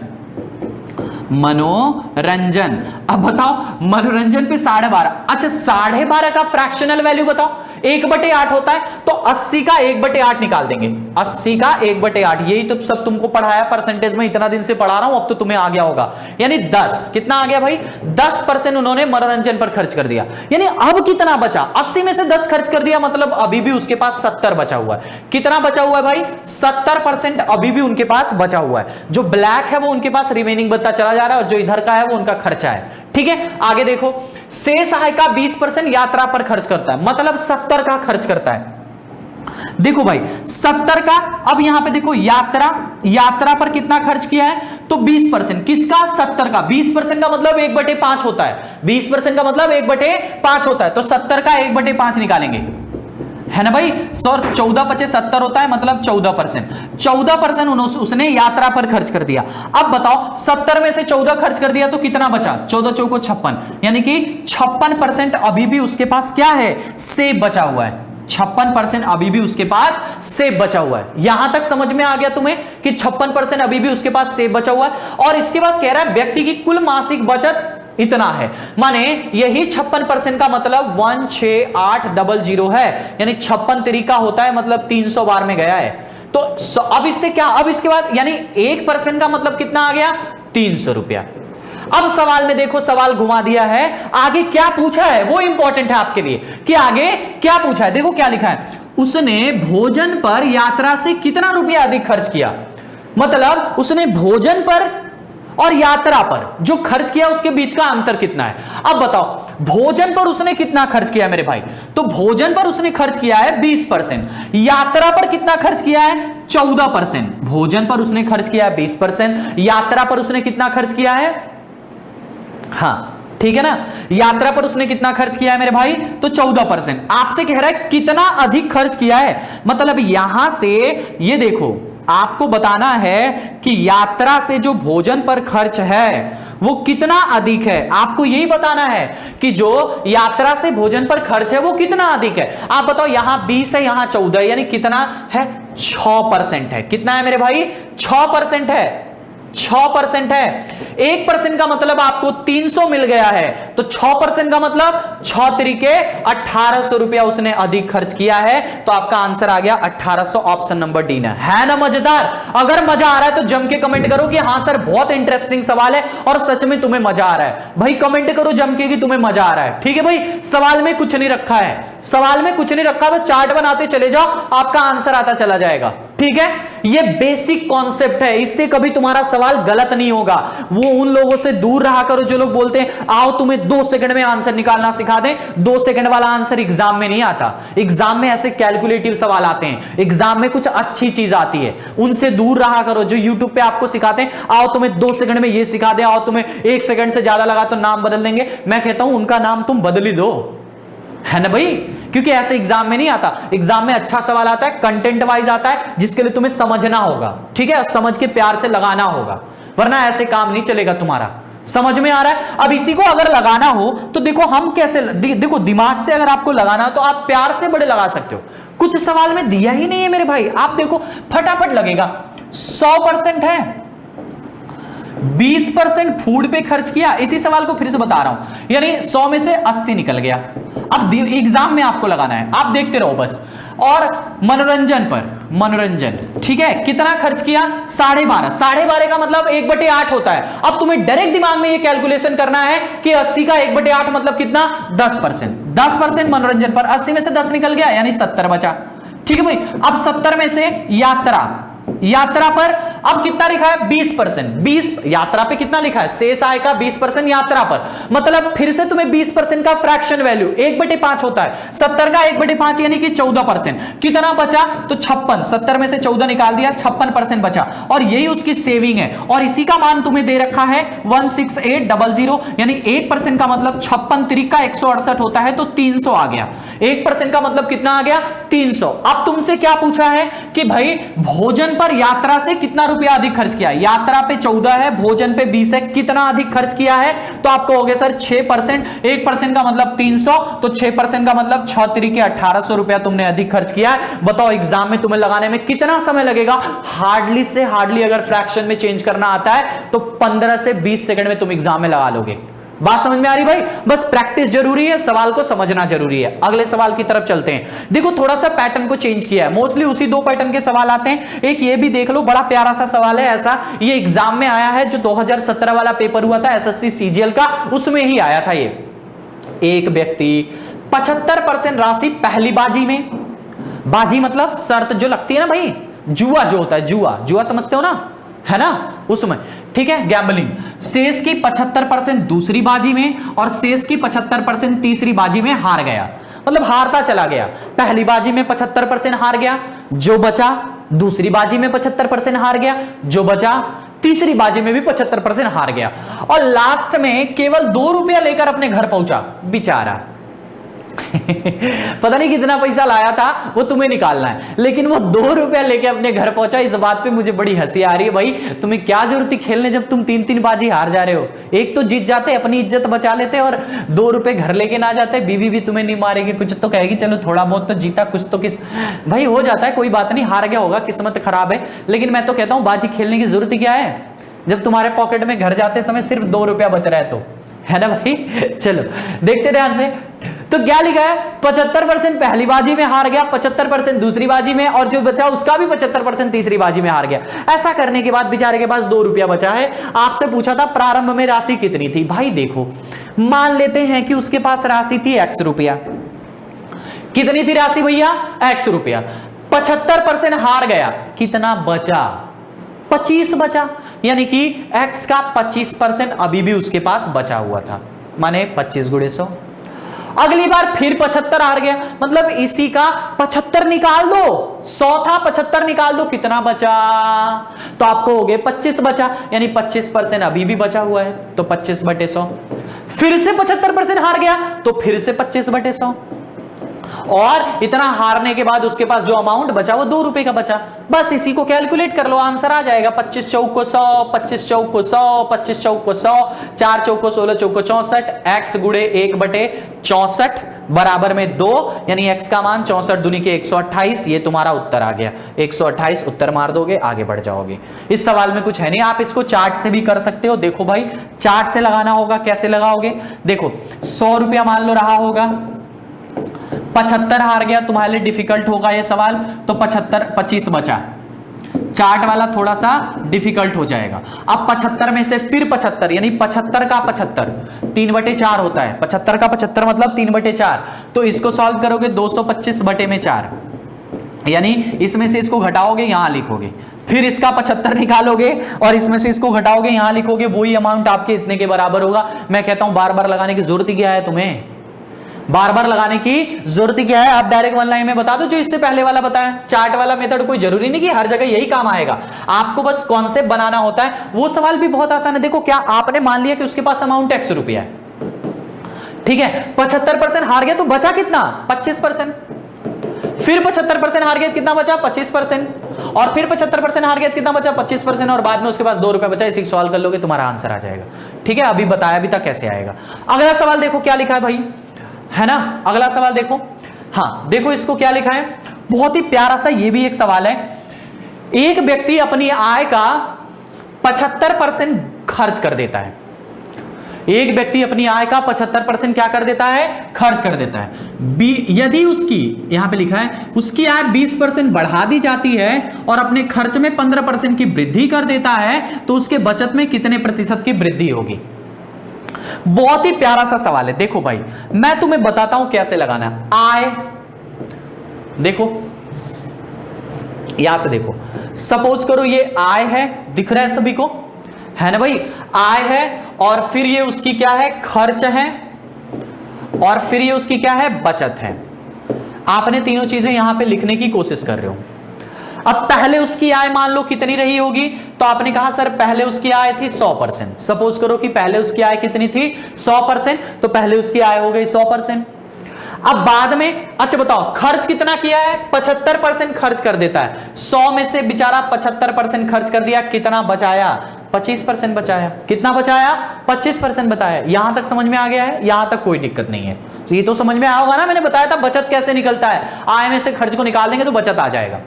मनोरंजन। अब बताओ मनोरंजन पे 12.5, अच्छा 12.5 का फ्रैक्शनल वैल्यू बताओ। 1/8 होता है, तो 80 का 1/8 निकाल देंगे। 80 का 1/8, यही तो सब तुमको पढ़ाया परसेंटेज में, इतना दिन से पढ़ा रहा हूं, अब तो तुम्हें आ गया होगा। यानी 10, कितना आ गया भाई? 10% उन्होंने मनोरंजन पर खर्च कर दिया। यानी अब कितना बचा? 80 में से 10 खर्च कर दिया, मतलब अभी भी उसके पास 70 बचा हुआ है। कितना बचा हुआ है भाई? 70% अभी भी उनके पास बचा हुआ है। जो ब्लैक है वो उनके पास रिमेनिंग बनता चला जा रहा है, और जो इधर का है वो उनका खर्चा है, ठीक है। आगे देखो, शेष आय का 20% यात्रा पर खर्च करता है, मतलब 70 का खर्च करता है। देखो भाई 70 का, अब यहां पे देखो यात्रा, यात्रा पर कितना खर्च किया है? तो 20%। किसका? 70 का। 20% का मतलब 1/5 होता है, 20% का मतलब 1/5 होता है, तो 70 का 1/5 निकालेंगे, है ना भाई। 14 × 5 = 70 होता है, मतलब 14%। 14% उसने यात्रा पर खर्च कर दिया। अब बताओ 70 में से 14 खर्च कर दिया तो कितना बचा? 14 × 4 = 56, यानी कि 56% अभी भी उसके पास क्या है? सेव बचा हुआ है। 56% अभी भी उसके पास सेव बचा हुआ है। यहां तक समझ में आ गया तुम्हें कि 56% अभी भी उसके पास सेव बचा हुआ है। और इसके बाद कह रहा है व्यक्ति की कुल मासिक बचत इतना है, माने यही 56% का मतलब 16800 है, यानी 56 तरीका होता है, मतलब 300 बार में गया है। तो अब इससे क्या, अब इसके बाद यानी 1% का मतलब कितना आ गया? 300 रुपया। अब सवाल में देखो, सवाल घुमा दिया है, आगे क्या पूछा है वो इंपॉर्टेंट है आपके लिए, कि आगे क्या पूछा है। देखो क्या लिखा है, उसने भोजन पर यात्रा से कितना रुपया अधिक खर्च किया। मतलब उसने भोजन पर और यात्रा पर जो खर्च किया उसके बीच का अंतर कितना है। अब बताओ भोजन पर उसने कितना खर्च किया मेरे भाई? तो भोजन पर उसने खर्च किया है 20%, यात्रा पर कितना खर्च किया है? 14%। भोजन पर उसने खर्च किया है 20%, यात्रा पर उसने कितना खर्च किया है? हाँ ठीक है ना, यात्रा पर उसने कितना खर्च किया है मेरे भाई? तो 14%। आपसे कह रहा है कितना अधिक खर्च किया है, मतलब यहां से ये देखो आपको बताना है कि यात्रा से जो भोजन पर खर्च है वो कितना अधिक है। आपको यही बताना है कि जो यात्रा से भोजन पर खर्च है वो कितना अधिक है। आप बताओ, यहां 20 है, यहां 14 है, यानी कितना है? 6% है। कितना है मेरे भाई? 6% है। 6% है। 1% का मतलब आपको 300 मिल गया है, तो 6% का मतलब 6 तरीके 1800 रुपया उसने अधिक खर्च किया है। तो आपका आंसर आ गया 1800, ऑप्शन नंबर डी है ना। मजेदार? अगर मजा आ रहा है तो जम के कमेंट करो कि हाँ सर बहुत इंटरेस्टिंग सवाल है और सच में तुम्हें मजा आ रहा है। भाई कमेंट करो जम के कि तुम्हें मजा आ रहा है, ठीक है भाई। सवाल में कुछ नहीं रखा है, सवाल में कुछ नहीं रखा, तो चार्ट बनाते चले जाओ, आपका आंसर आता चला जाएगा, ठीक है। ये बेसिक कॉन्सेप्ट है, इससे कभी तुम्हारा सवाल गलत नहीं होगा। वो उन लोगों से दूर रहा करो जो लोग बोलते हैं आओ तुम्हें 2 सेकंड में आंसर निकालना सिखा दें। 2 सेकंड वाला आंसर एग्जाम में नहीं आता। एग्जाम में ऐसे कैलकुलेटिव सवाल आते हैं, एग्जाम में कुछ अच्छी चीज आती है, उनसे दूर रहा करो। जो यूट्यूब पे आपको सिखाते हैं आओ तुम्हें 2 सेकंड में ये सिखा दें, आओ तुम्हें 1 सेकंड से ज्यादा लगा तो नाम बदल देंगे, मैं कहता हूं उनका नाम तुम बदल ही दो, है ना भाई। क्योंकि ऐसे एग्जाम में नहीं आता। एग्जाम में अच्छा सवाल आता है, कंटेंट वाइज आता है, जिसके लिए तुम्हें समझना होगा, ठीक है, समझ के प्यार से लगाना होगा, वरना ऐसे काम नहीं चलेगा तुम्हारा। समझ में आ रहा है? अब इसी को अगर लगाना हो तो देखो हम कैसे, देखो दिमाग से अगर आपको लगाना हो तो आप प्यार से बड़े लगा सकते हो। कुछ सवाल में दिया ही नहीं है मेरे भाई, आप देखो फटाफट लगेगा। 100% है, 20% फूड पे खर्च किया। इसी सवाल को फिर से बता रहा हूं, यानी 100 में से 80 निकल गया। अब एग्जाम में आपको लगाना है, आप देखते रहो बस। और मनोरंजन पर, मनोरंजन ठीक है, कितना खर्च किया? 12.5। 12.5 का मतलब 1/8 होता है। अब तुम्हें डायरेक्ट दिमाग में ये कैलकुलेशन करना है कि 80 का 1/8 मतलब कितना? 10%। 10% मनोरंजन पर, 80 में से 10 निकल गया यानी 70 बचा, ठीक है भाई। अब 70 में से यात्रा, यात्रा पर अब कितना लिखा है 20%, 20 यात्रा पे कितना लिखा है, शेष आय का 20% यात्रा पर, मतलब फिर से तुम्हें 20% का फ्रैक्शन वैल्यू 1/5 होता है, 70 का 1/5 यानी कि 14%, कितना बचा तो 56, 70 में से 14 निकाल दिया, 56% बचा, और यही उसकी सेविंग है, और इसी का मान तुम्हें दे रखा है 16800, यानी 1% का मतलब 56 त्रिक का 168 होता है, तो 300 आ गया, 1% का मतलब कितना आ गया 300। अब तुमसे क्या पूछा है कि भाई भोजन पर यात्रा से कितना रुपया अधिक खर्च किया, यात्रा पे 14 है, भोजन पे 20 है, कितना अधिक खर्च किया है, तो आपको हो गया सर 6%, 1% का मतलब 300, तो 6% का मतलब 6 तरीके 1800 रुपया तुमने अधिक खर्च किया है। बताओ एग्जाम में तुम्हें लगाने में कितना समय लगेगा, हार्डली से हार्डली अगर फ्रैक्शन में चेंज करना आता है तो 15 से 20 सेकंड में तुम एग्जाम में लगा लोगे। बात समझ में आ रही भाई, बस प्रैक्टिस जरूरी है, सवाल को समझना जरूरी है। अगले सवाल की तरफ चलते हैं। देखो थोड़ा सा पैटर्न को चेंज किया है, मोस्टली उसी दो पैटर्न के सवाल आते हैं। एक ये भी देख लो, बड़ा प्यारा सा सवाल है ऐसा, ये एग्जाम में आया है, जो 2017 वाला पेपर हुआ था एसएससी सीजीएल का, उसमें ही आया था ये। एक व्यक्ति 75% राशि पहली बाजी में, बाजी मतलब शर्त जो लगती है ना भाई, जुआ जो होता है, जुआ, जुआ समझते हो ना, है ना, उसमें, ठीक है, गैम्बलिंग, शेष की 75% दूसरी बाजी में और शेष की 75% तीसरी बाजी में हार गया, मतलब हारता चला गया। पहली बाजी में 75% हार गया, जो बचा, दूसरी बाजी में 75% हार गया, जो बचा, तीसरी बाजी में भी 75% हार गया, और लास्ट में केवल 2 रुपया लेकर अपने घर पहुंचा बेचारा। पता नहीं कितना पैसा लाया था, वो तुम्हें निकालना है, लेकिन वो 2 रुपया लेके अपने घर पहुंचा। इस बात पे मुझे बड़ी हंसी आ रही है भाई, तुम्हें क्या जरूरत थी खेलने जब तुम 3-3 बाजी हार जा रहे हो। एक तो जीत जाते, अपनी इज्जत बचा लेते, और 2 रुपए घर लेके ना जाते, बीवी भी तुम्हें नहीं मारेगी, कुछ तो कहेगी चलो थोड़ा बहुत तो जीता, कुछ तो किस भाई हो जाता है, कोई बात नहीं, हार गया होगा, किस्मत खराब है। लेकिन मैं तो कहता हूं बाजी खेलने की जरूरत क्या है, जब तुम्हारे पॉकेट में घर जाते समय सिर्फ 2 रुपया बच रहा है तो, है ना भाई। चलो देखते ध्यान से, तो क्या लिखा है, 75% पहली बाजी में हार गया, 75% दूसरी बाजी में, और जो बचा उसका भी 75% तीसरी बाजी में हार गया। ऐसा करने के बाद बेचारे के पास 2 रुपया बचा है। आपसे पूछा था प्रारंभ में राशि कितनी थी, भाई देखो मान लेते हैं कि उसके पास राशि थी x रुपया। कितनी थी राशि भैया, x रुपया। 75% हार गया, कितना बचा, 25 बचा, यानी कि x का 25% अभी भी उसके पास बचा हुआ था, माने 25 गुणे 100। अगली बार फिर 75 हार गया, मतलब इसी का 75 निकाल दो, 100 था 75 निकाल दो, कितना बचा, तो आपको हो गए 25 बचा, यानी 25% अभी भी बचा हुआ है, तो 25/100। फिर से 75% हार गया, तो फिर से 25/100, और इतना हारने के बाद उसके पास जो अमाउंट बचा वो 2 रुपए का बचा। बस इसी को कैलकुलेट कर लो, आंसर आ जाएगा। 25 चौक को 100, 25 चौक को 100, 25 चौक को 100, 4 चौक को 16, चौक को 64, x गुणे 1/64 बराबर में 2, यानी x का मान 64 दूनी के 128, ये तुम्हारा उत्तर आ गया। 128 उत्तर मार दोगे, आगे बढ़ जाओगे। इस सवाल में कुछ है नहीं, आप इसको चार्ट से भी कर सकते हो। देखो भाई चार्ट से लगाना होगा, कैसे लगाओगे, देखो 100 रुपया मान लो रहा होगा, 75 हार गया, तुम्हारे लिए डिफिकल्ट होगा ये सवाल, तो 25 बचा, चार्ट वाला थोड़ा सा डिफिकल्ट हो जाएगा। अब 75 में से फिर 75, यानी 75 का 75 3/4 होता है, 75 का 75 मतलब 3/4, तो इसको सॉल्व करोगे 225/4, यानी इसमें से इसको घटाओगे, यहां लिखोगे, फिर इसका 75 निकालोगे और इसमें से इसको घटाओगे, यहां लिखोगे, वही अमाउंट आपके इतने के बराबर होगा। मैं कहता हूं बार बार लगाने की जरूरत क्या है, तुम्हें बार बार लगाने की जरूरत क्या है, आप डायरेक्ट 1 लाइन में बता दो जो इससे पहले वाला बताया। चार्ट वाला मेथड कोई जरूरी नहीं कि हर जगह यही काम आएगा, आपको बस कॉन्सेप्ट बनाना होता है। वो सवाल भी बहुत आसान है। देखो क्या आपने मान लिया कि उसके पास अमाउंट x रुपया है, ठीक है, 75% हार गया तो बचा कितना, 25%, फिर 75% हार गया कितना बचा, 25%, और फिर 75% हार गया कितना बचा, 25%, और बाद में उसके पास 2 रुपया बचा। इसी सॉल्व कर लोगे, तुम्हारा आंसर आ जाएगा। ठीक है, अभी बताया भी था कैसे आएगा। अगला सवाल देखो क्या लिखा है भाई, है ना, अगला सवाल देखो, हाँ देखो इसको क्या लिखा है, बहुत ही प्यारा सा ये भी एक सवाल है। एक व्यक्ति अपनी आय का 75% खर्च कर देता है, एक व्यक्ति अपनी आय का 75% क्या कर देता है, खर्च कर देता है। यदि उसकी, यहां पे लिखा है, उसकी आय 20% बढ़ा दी जाती है और अपने खर्च में 15% की वृद्धि कर देता है, तो उसके बचत में कितने प्रतिशत की वृद्धि होगी। बहुत ही प्यारा सा सवाल है। देखो भाई मैं तुम्हें बताता हूं कैसे लगाना है। आय देखो, यहां से देखो, सपोज करो ये आय है, दिख रहा है सभी को, है ना भाई, आय है, और फिर ये उसकी क्या है, खर्च है, और फिर ये उसकी क्या है, बचत है। आपने तीनों चीजें यहां पे लिखने की कोशिश कर रहे हो। अब पहले उसकी आय मान लो कितनी रही होगी, तो आपने कहा सर पहले उसकी आय थी 100%। सपोज करो कि पहले उसकी आय कितनी थी, 100%, तो पहले उसकी आय हो गई 100%। अब बाद में, अच्छा बताओ खर्च कितना किया है, 75% खर्च कर देता है। 100 में से बेचारा 75% खर्च कर दिया, कितना बचाया, 25% बचाया। कितना बचाया, 25% बताया। यहां तक समझ में आ गया है, यहां तक कोई दिक्कत नहीं है। ये तो समझ में आया होगा ना, मैंने बताया था बचत कैसे निकलता है, आय में से खर्च को निकाल देंगे तो बचत आ जाएगा।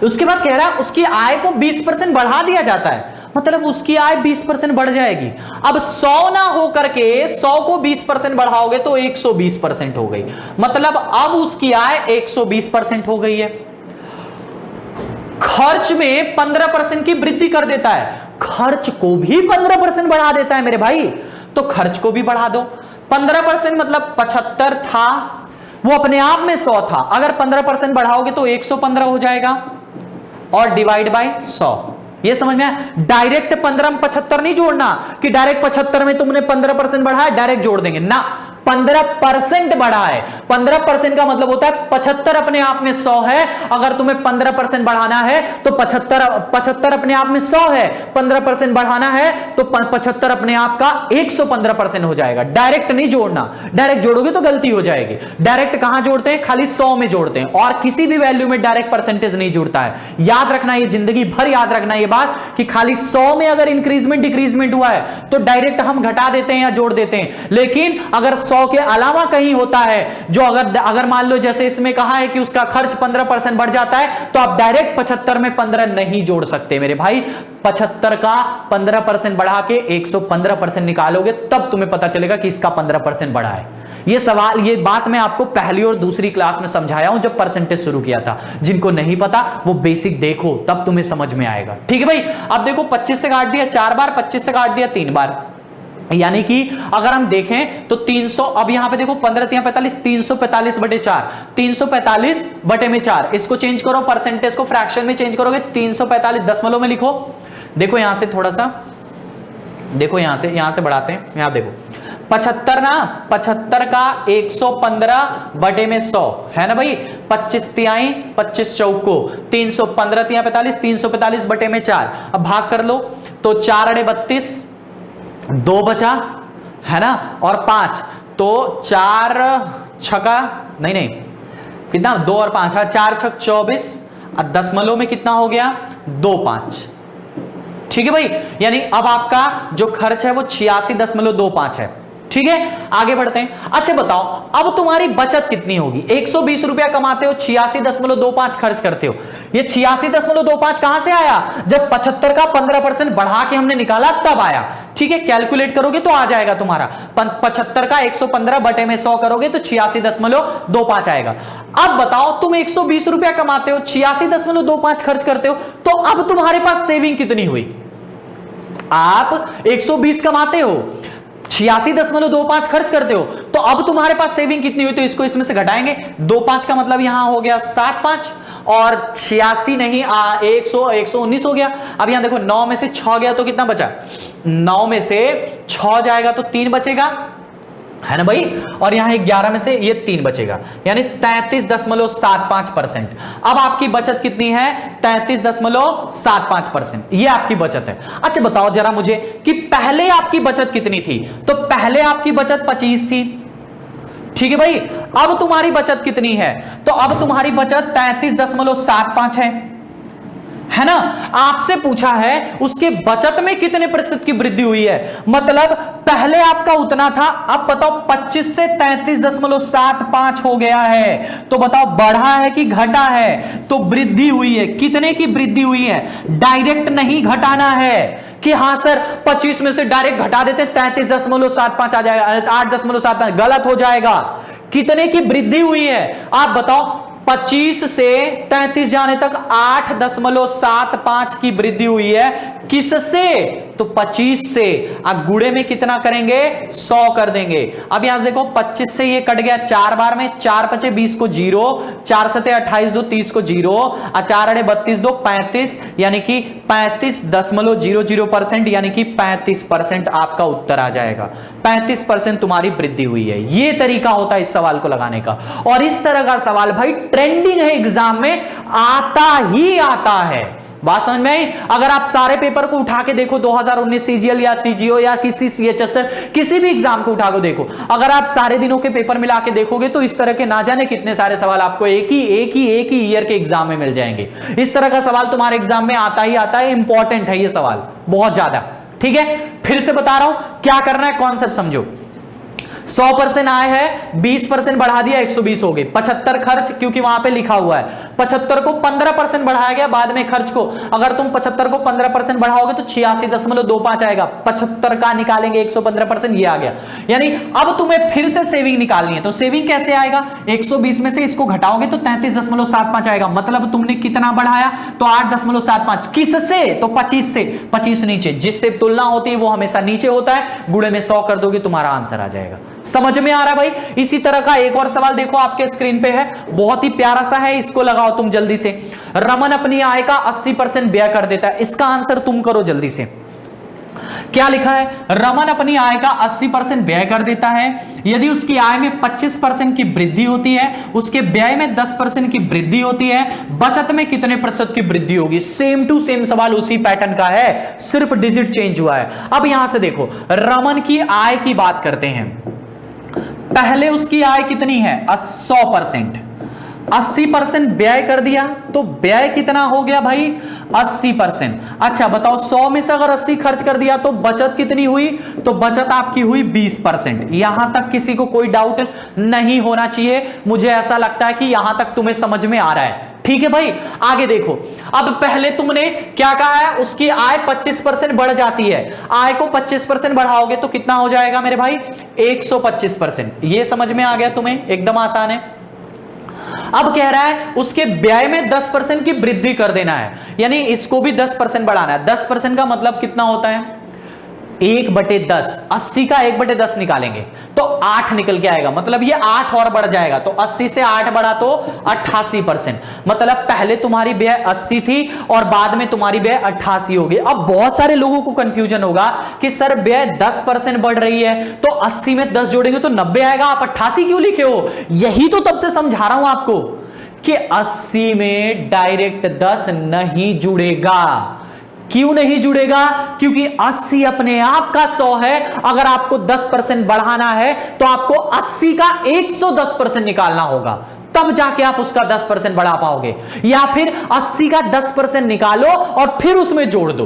उसके बाद कह रहा है उसकी आय को 20% बढ़ा दिया जाता है, मतलब उसकी आय 20% बढ़ जाएगी। अब 100 ना हो करके 100 को 20% बढ़ाओगे तो 120% हो गई, मतलब अब उसकी आय 120% हो गई है। खर्च में 15% की वृद्धि कर देता है, खर्च को भी 15% बढ़ा देता है मेरे भाई, तो खर्च को भी बढ़ा दो। 15% मतलब 75 था, वो अपने आप में 100 था, अगर 15% बढ़ाओगे तो 115 हो जाएगा, और डिवाइड बाय 100। ये समझ में आया। डायरेक्ट 15 में 75 नहीं जोड़ना कि डायरेक्ट 75 में तुमने 15% बढ़ाया डायरेक्ट जोड़ देंगे ना, 15% बढ़ा है। 15% का मतलब होता है 75 अपने आप में 100 है, अगर तुम्हें 15% बढ़ाना है तो 75 अपने आप में 100 है, 15% बढ़ाना है तो 75 अपने आप का 115% हो जाएगा। डायरेक्ट नहीं जोड़ना, डायरेक्ट जोड़ोगे तो गलती हो जाएगी। डायरेक्ट कहां जोड़ते हैं, खाली 100 में जोड़ते हैं, और किसी भी वैल्यू में डायरेक्ट परसेंटेज नहीं जुड़ता है। याद रखना, ये जिंदगी भर याद रखना ये बात कि खाली 100 में अगर इंक्रीजमेंट डिक्रीजमेंट हुआ है तो डायरेक्ट हम घटा देते हैं या जोड़ देते हैं, लेकिन अगर 100 के अलावा कहीं होता है, जो अगर मान लो जैसे इसमें कहा है कि उसका खर्च 15% बढ़ जाता है, तो आप डायरेक्ट 75 में 15 नहीं जोड़ सकते मेरे भाई। 75 का 15% बढ़ा के 115% निकालोगे तब तुम्हें पता चलेगा कि इसका 15% बढ़ा है। ये सवाल, ये बात मैं आपको पहली और दूसरी क्लास में समझाया हूं जब परसेंटेज शुरू किया था। जिनको नहीं पता वो बेसिक देखो, तब तुम्हें समझ में आएगा। ठीक है भाई। अब देखो 25 से काट दिया 4 बार, 25 से काट दिया 3 बार, यानी कि अगर हम देखें तो 300, अब यहां पे देखो 15 3 45, 345 बटे 4, 345 बटे में 4, इसको चेंज करो, परसेंटेज को फ्रैक्शन में चेंज करोगे, 345 दशमलव में लिखो। देखो यहां से थोड़ा सा, देखो यहां से बढ़ाते हैं, यहां देखो 75 ना, 75 का 115 बटे में 100 है ना भाई, 25 तिहाई 25 चौको, 315 तिहाई 45, 345 बटे में 4। अब भाग कर लो तो 4 अड़े 32, 2 बचा है ना, और 5, तो 4 छका नहीं कितना, 2 और 5, 4 छक 24, और दशमलव में कितना हो गया, 25। ठीक है भाई, यानी अब आपका जो खर्च है वो 86.25 है। ठीक है, आगे बढ़ते हैं। अच्छा बताओ अब तुम्हारी बचत कितनी होगी, 120 रुपया कमाते हो, 86.25 खर्च करते हो। ये 86.25 कहां से आया, जब 75 का 15% बढ़ा के हमने निकाला तब आया। ठीक है, कैलकुलेट करोगे तो आ जाएगा तुम्हारा 75 का 115 बटे में 100 करोगे तो 86.25 आएगा। अब बताओ तुम 120 रुपया कमाते हो, 86.25 खर्च करते हो, तो अब तुम्हारे पास सेविंग कितनी हुई। आप 120 कमाते हो, 86.25 खर्च करते हो, तो अब तुम्हारे पास सेविंग कितनी हुई, तो इसको इसमें से घटाएंगे। 25 का मतलब यहां हो गया 75, और 86 नहीं 119 हो गया। अब यहां देखो 9 में से 6 गया तो कितना बचा, 9 में से 6 जाएगा तो 3 बचेगा, है ना भाई, और यहां 11 में से ये 3 बचेगा, यानी 33.75%। अब आपकी बचत कितनी है, 33.75%, ये आपकी बचत है। अच्छा बताओ जरा मुझे कि पहले आपकी बचत कितनी थी, तो पहले आपकी बचत 25 थी। ठीक है भाई, अब तुम्हारी बचत कितनी है, तो अब तुम्हारी बचत 33.75 है ना। आपसे पूछा है उसके बचत में कितने प्रतिशत की वृद्धि हुई है, मतलब पहले आपका उतना था, अब बताओ 25 से 33.75 हो गया है, तो बताओ बढ़ा है कि घटा है, तो वृद्धि हुई है। कितने की वृद्धि हुई है, डायरेक्ट नहीं घटाना है कि हां सर 25 में से डायरेक्ट घटा देते 33.75 आ जाएगा, 8.75 गलत हो जाएगा। कितने की वृद्धि हुई है आप बताओ, 25 से 33 जाने तक 8.75 की वृद्धि हुई है। किससे? तो 25 से। अब गुणे में कितना करेंगे? 100 कर देंगे। अब यहां से देखो 25 से ये कट गया 4 बार में, 4 पचे 20 को 0, 4 सते 28 2 30 को 0, 4 अड़े 32 2 35, यानी कि 35.00% यानी कि 35% आपका उत्तर आ जाएगा। 35% तुम्हारी वृद्धि हुई है। ये तरीका होता है इस सवाल को लगाने का। और इस तरह का सवाल भाई ट्रेंडिंग है, एग्जाम में आता ही आता है। बात समझ में आई? अगर आप सारे पेपर को उठा के देखो 2019 सीजीएल या सीजीओ या किसी सीएचएस किसी भी एग्जाम को उठा के देखो, अगर आप सारे दिनों के पेपर मिला के देखोगे तो इस तरह के ना जाने कितने सारे सवाल आपको एक ही ईयर के एग्जाम में मिल जाएंगे। इस तरह का सवाल तुम्हारे एग्जाम में आता ही आता है। इंपॉर्टेंट है ये सवाल बहुत ज्यादा। ठीक है, फिर से बता रहा हूं क्या करना है, कॉन्सेप्ट समझो। 100% आय है, 20% बढ़ा दिया 120 हो गए। 75 खर्च, क्योंकि वहां पे लिखा हुआ है 75 को 15% बढ़ाया गया बाद में खर्च को। अगर तुम 75 को 15% बढ़ाओगे तो 86.25 आएगा। 75 का निकालेंगे 115%, ये आ गया। यानी अब तुम्हें फिर से सेविंग निकालनी है। तो सेविंग कैसे आएगा? 120 में से इसको घटाओगे तो 33.75 आएगा। मतलब तुमने कितना बढ़ाया? तो 8.75। किससे? तो 25 से। 25 नीचे, जिससे तुलना होती है वो हमेशा नीचे होता है। गुणे में 100 कर दोगे, तुम्हारा आंसर आ जाएगा। समझ में आ रहा है भाई? इसी तरह का एक और सवाल देखो आपके स्क्रीन पे है, बहुत ही प्यारा सा है, इसको लगाओ तुम जल्दी से। रमन अपनी आय का 80% व्यय कर देता है। इसका आंसर तुम करो जल्दी से। क्या लिखा है? रमन अपनी आय का 80% व्यय कर देता है। यदि उसकी आय में 25% की वृद्धि होती है, उसके व्यय में 10% की वृद्धि होती है, बचत में कितने प्रतिशत की वृद्धि होगी? सेम टू सेम सवाल उसी पैटर्न का है, सिर्फ डिजिट चेंज हुआ है। अब यहां से देखो, रमन की आय की बात करते हैं। पहले उसकी आय कितनी है? 100%। 80% व्यय कर दिया तो व्यय कितना हो गया भाई? 80%। अच्छा बताओ, 100 में से अगर 80 खर्च कर दिया तो बचत कितनी हुई? तो बचत आपकी हुई 20%। यहां तक किसी को कोई डाउट नहीं होना चाहिए। मुझे ऐसा लगता है कि यहां तक तुम्हें समझ में आ रहा है। ठीक है भाई, आगे देखो। अब पहले तुमने क्या कहा है? उसकी आय 25% बढ़ जाती है। आय को 25% बढ़ाओगे तो कितना हो जाएगा मेरे भाई? 125%। ये समझ में आ गया तुम्हें? एकदम आसान है। अब कह रहा है उसके व्यय में 10% की वृद्धि कर देना है, यानी इसको भी 10% बढ़ाना है। 10% का मतलब कितना होता है? 1/10। 80 का 1/10 निकालेंगे तो 8 निकल के आएगा। मतलब ये 8 और बढ़ जाएगा। तो 80 से 8 बढ़ा तो 88%। मतलब पहले तुम्हारी व्यय 80 थी और बाद में तुम्हारी व्यय 88 होगी। अब बहुत सारे लोगों को कंफ्यूजन होगा कि सर व्यय 10% बढ़ रही है तो 80 में 10 जोड़ेंगे तो 90 आएगा, आप 88 क्यों लिखे हो? यही तो तब से समझा रहा हूं आपको कि 80 में डायरेक्ट 10 नहीं जुड़ेगा। क्यों नहीं जुड़ेगा? क्योंकि 80 अपने आप का 100 है। अगर आपको 10% बढ़ाना है तो आपको 80 का 110% निकालना होगा, तब जाके आप उसका 10% बढ़ा पाओगे। या फिर 80 का 10% निकालो और फिर उसमें जोड़ दो।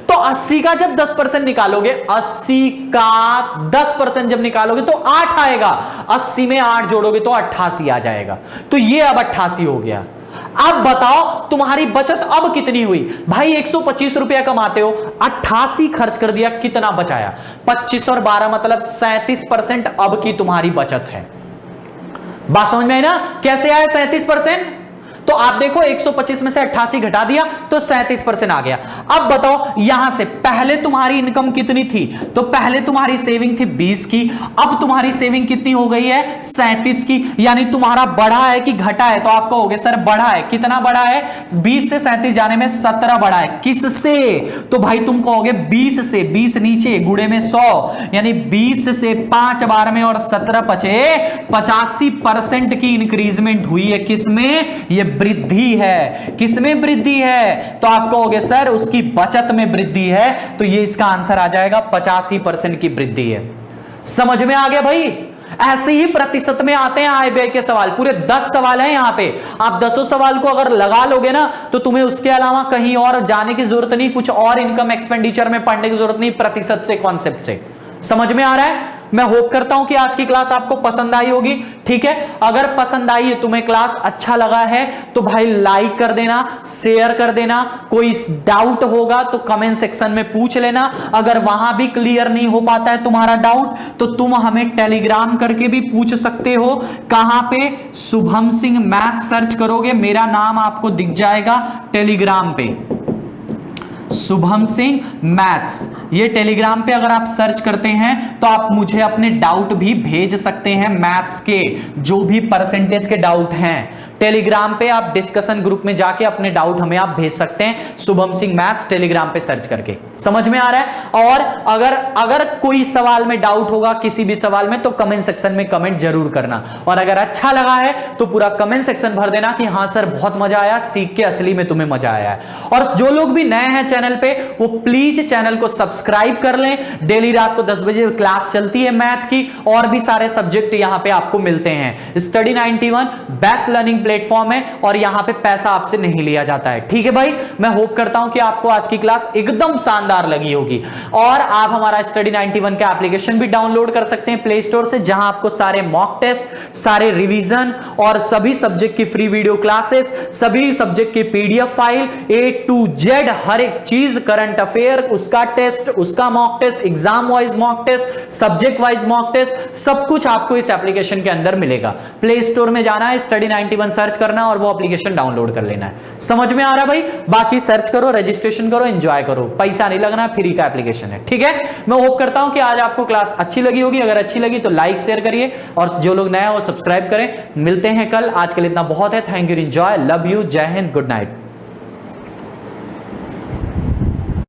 तो 80 का जब 10% निकालोगे, 80 का 10% जब निकालोगे तो 8 आएगा। 80 में 8 जोड़ोगे तो 88 आ जाएगा। तो ये अब 88 हो गया। अब बताओ तुम्हारी बचत अब कितनी हुई? भाई 125 रुपया कमाते हो, 88 खर्च कर दिया, कितना बचाया? 25 और 12 मतलब 37% अब की तुम्हारी बचत है। बात समझ में आई ना? कैसे आया 37%? तो आप देखो 125 में से 88 घटा दिया तो 37% आ गया। अब बताओ यहां से पहले तुम्हारी इनकम कितनी थी? तो पहले तुम्हारी सेविंग थी 20 की, अब तुम्हारी सेविंग कितनी हो गई है? 37 की। यानी तुम्हारा बढ़ा है कि घटा है? तो आप कहोगे सर बढ़ा है। कितना बढ़ा है? 20 से 37 जाने में 17 बढ़ा है। किससे? तो भाई तुम कहोगे 20 से, 20 नीचे गुणे में 100, यानी 20 से 5 बार में और 17 पचे 85% की इंक्रीजमेंट हुई है। किसमें? ये वृद्धि है। किसमें वृद्धि है? तो आप कहोगे सर उसकी बचत में वृद्धि है। तो ये इसका आंसर आ जाएगा 85% की वृद्धि है। समझ में आ गया भाई? ऐसे ही प्रतिशत में आते हैं आय व्यय के सवाल। पूरे 10 सवाल हैं यहां पे। आप 10 सवाल को अगर लगा लोगे ना तो तुम्हें उसके अलावा कहीं और जाने की जरूरत नहीं, कुछ और इनकम एक्सपेंडिचर में पढ़ने की जरूरत नहीं, प्रतिशत से, कॉन्सेप्ट से। समझ में आ रहा है? मैं होप करता हूं कि आज की क्लास आपको पसंद आई होगी। ठीक है, अगर पसंद आई है, तुम्हें क्लास अच्छा लगा है तो भाई लाइक कर देना, शेयर कर देना। कोई डाउट होगा तो कमेंट सेक्शन में पूछ लेना। अगर वहां भी क्लियर नहीं हो पाता है तुम्हारा डाउट तो तुम हमें टेलीग्राम करके भी पूछ सकते हो। कहां पे? शुभम सिंह मैथ सर्च करोगे, मेरा नाम आपको दिख जाएगा टेलीग्राम पे, शुभम सिंह मैथ्स। ये टेलीग्राम पे अगर आप सर्च करते हैं तो आप मुझे अपने डाउट भी भेज सकते हैं। मैथ्स के जो भी परसेंटेज के डाउट हैं, टेलीग्राम पे आप डिस्कशन ग्रुप में जाके अपने डाउट हमें आप भेज सकते हैं, शुभम सिंह मैथ्स टेलीग्राम पे सर्च करके। समझ में आ रहा है? और अगर कोई सवाल में डाउट होगा, किसी भी सवाल में, तो कमेंट सेक्शन में कमेंट जरूर करना। और अगर अच्छा लगा है तो पूरा कमेंट सेक्शन भर देना कि हाँ सर बहुत मजा आया, सीख के असली में तुम्हें मजा आया है। और जो लोग भी नए हैं चैनल पे, वो प्लीज चैनल को सब्सक्राइब कर लें। डेली रात को 10 बजे क्लास चलती है मैथ की, और भी सारे सब्जेक्ट यहां पे आपको मिलते हैं। स्टडी 91 बेस्ट लर्निंग प्लेटफॉर्म है और यहां पे पैसा आपसे नहीं लिया जाता है। ठीक है भाई, मैं होप करता हूं कि आपको आज की क्लास एकदम शानदार लगी होगी। और आप हमारा स्टडी 91 का एप्लीकेशन भी डाउनलोड कर सकते हैं प्ले स्टोर से, जहां आपको सारे मॉक टेस्ट, सारे रिवीजन और सभी सब्जेक्ट की फ्री वीडियो क्लासेस, सभी सब्जेक्ट की PDF file, A to Z हर एक चीज, करंट अफेयर, उसका टेस्ट, उसका mock test, exam wise mock test, subject wise mock test, सब कुछ आपको इस एप्लीकेशन के अंदर मिलेगा। प्ले स्टोर में जाना है, स्टडी 91 सर्च करना और वो एप्लीकेशन डाउनलोड कर लेना है। समझ में आ रहा है भाई? बाकी सर्च करो, रजिस्ट्रेशन करो, एंजॉय करो, पैसा नहीं लगना, फ्री का एप्लीकेशन है। ठीक है, मैं होप करता हूं कि आज आपको क्लास अच्छी लगी होगी। अगर अच्छी लगी तो लाइक शेयर करिए, और जो लोग नए हैं वो सब्सक्राइब करें। मिलते हैं कल, आज के लिए इतना बहुत है। Thank you, enjoy, love you, जय हिंद, गुड नाइट।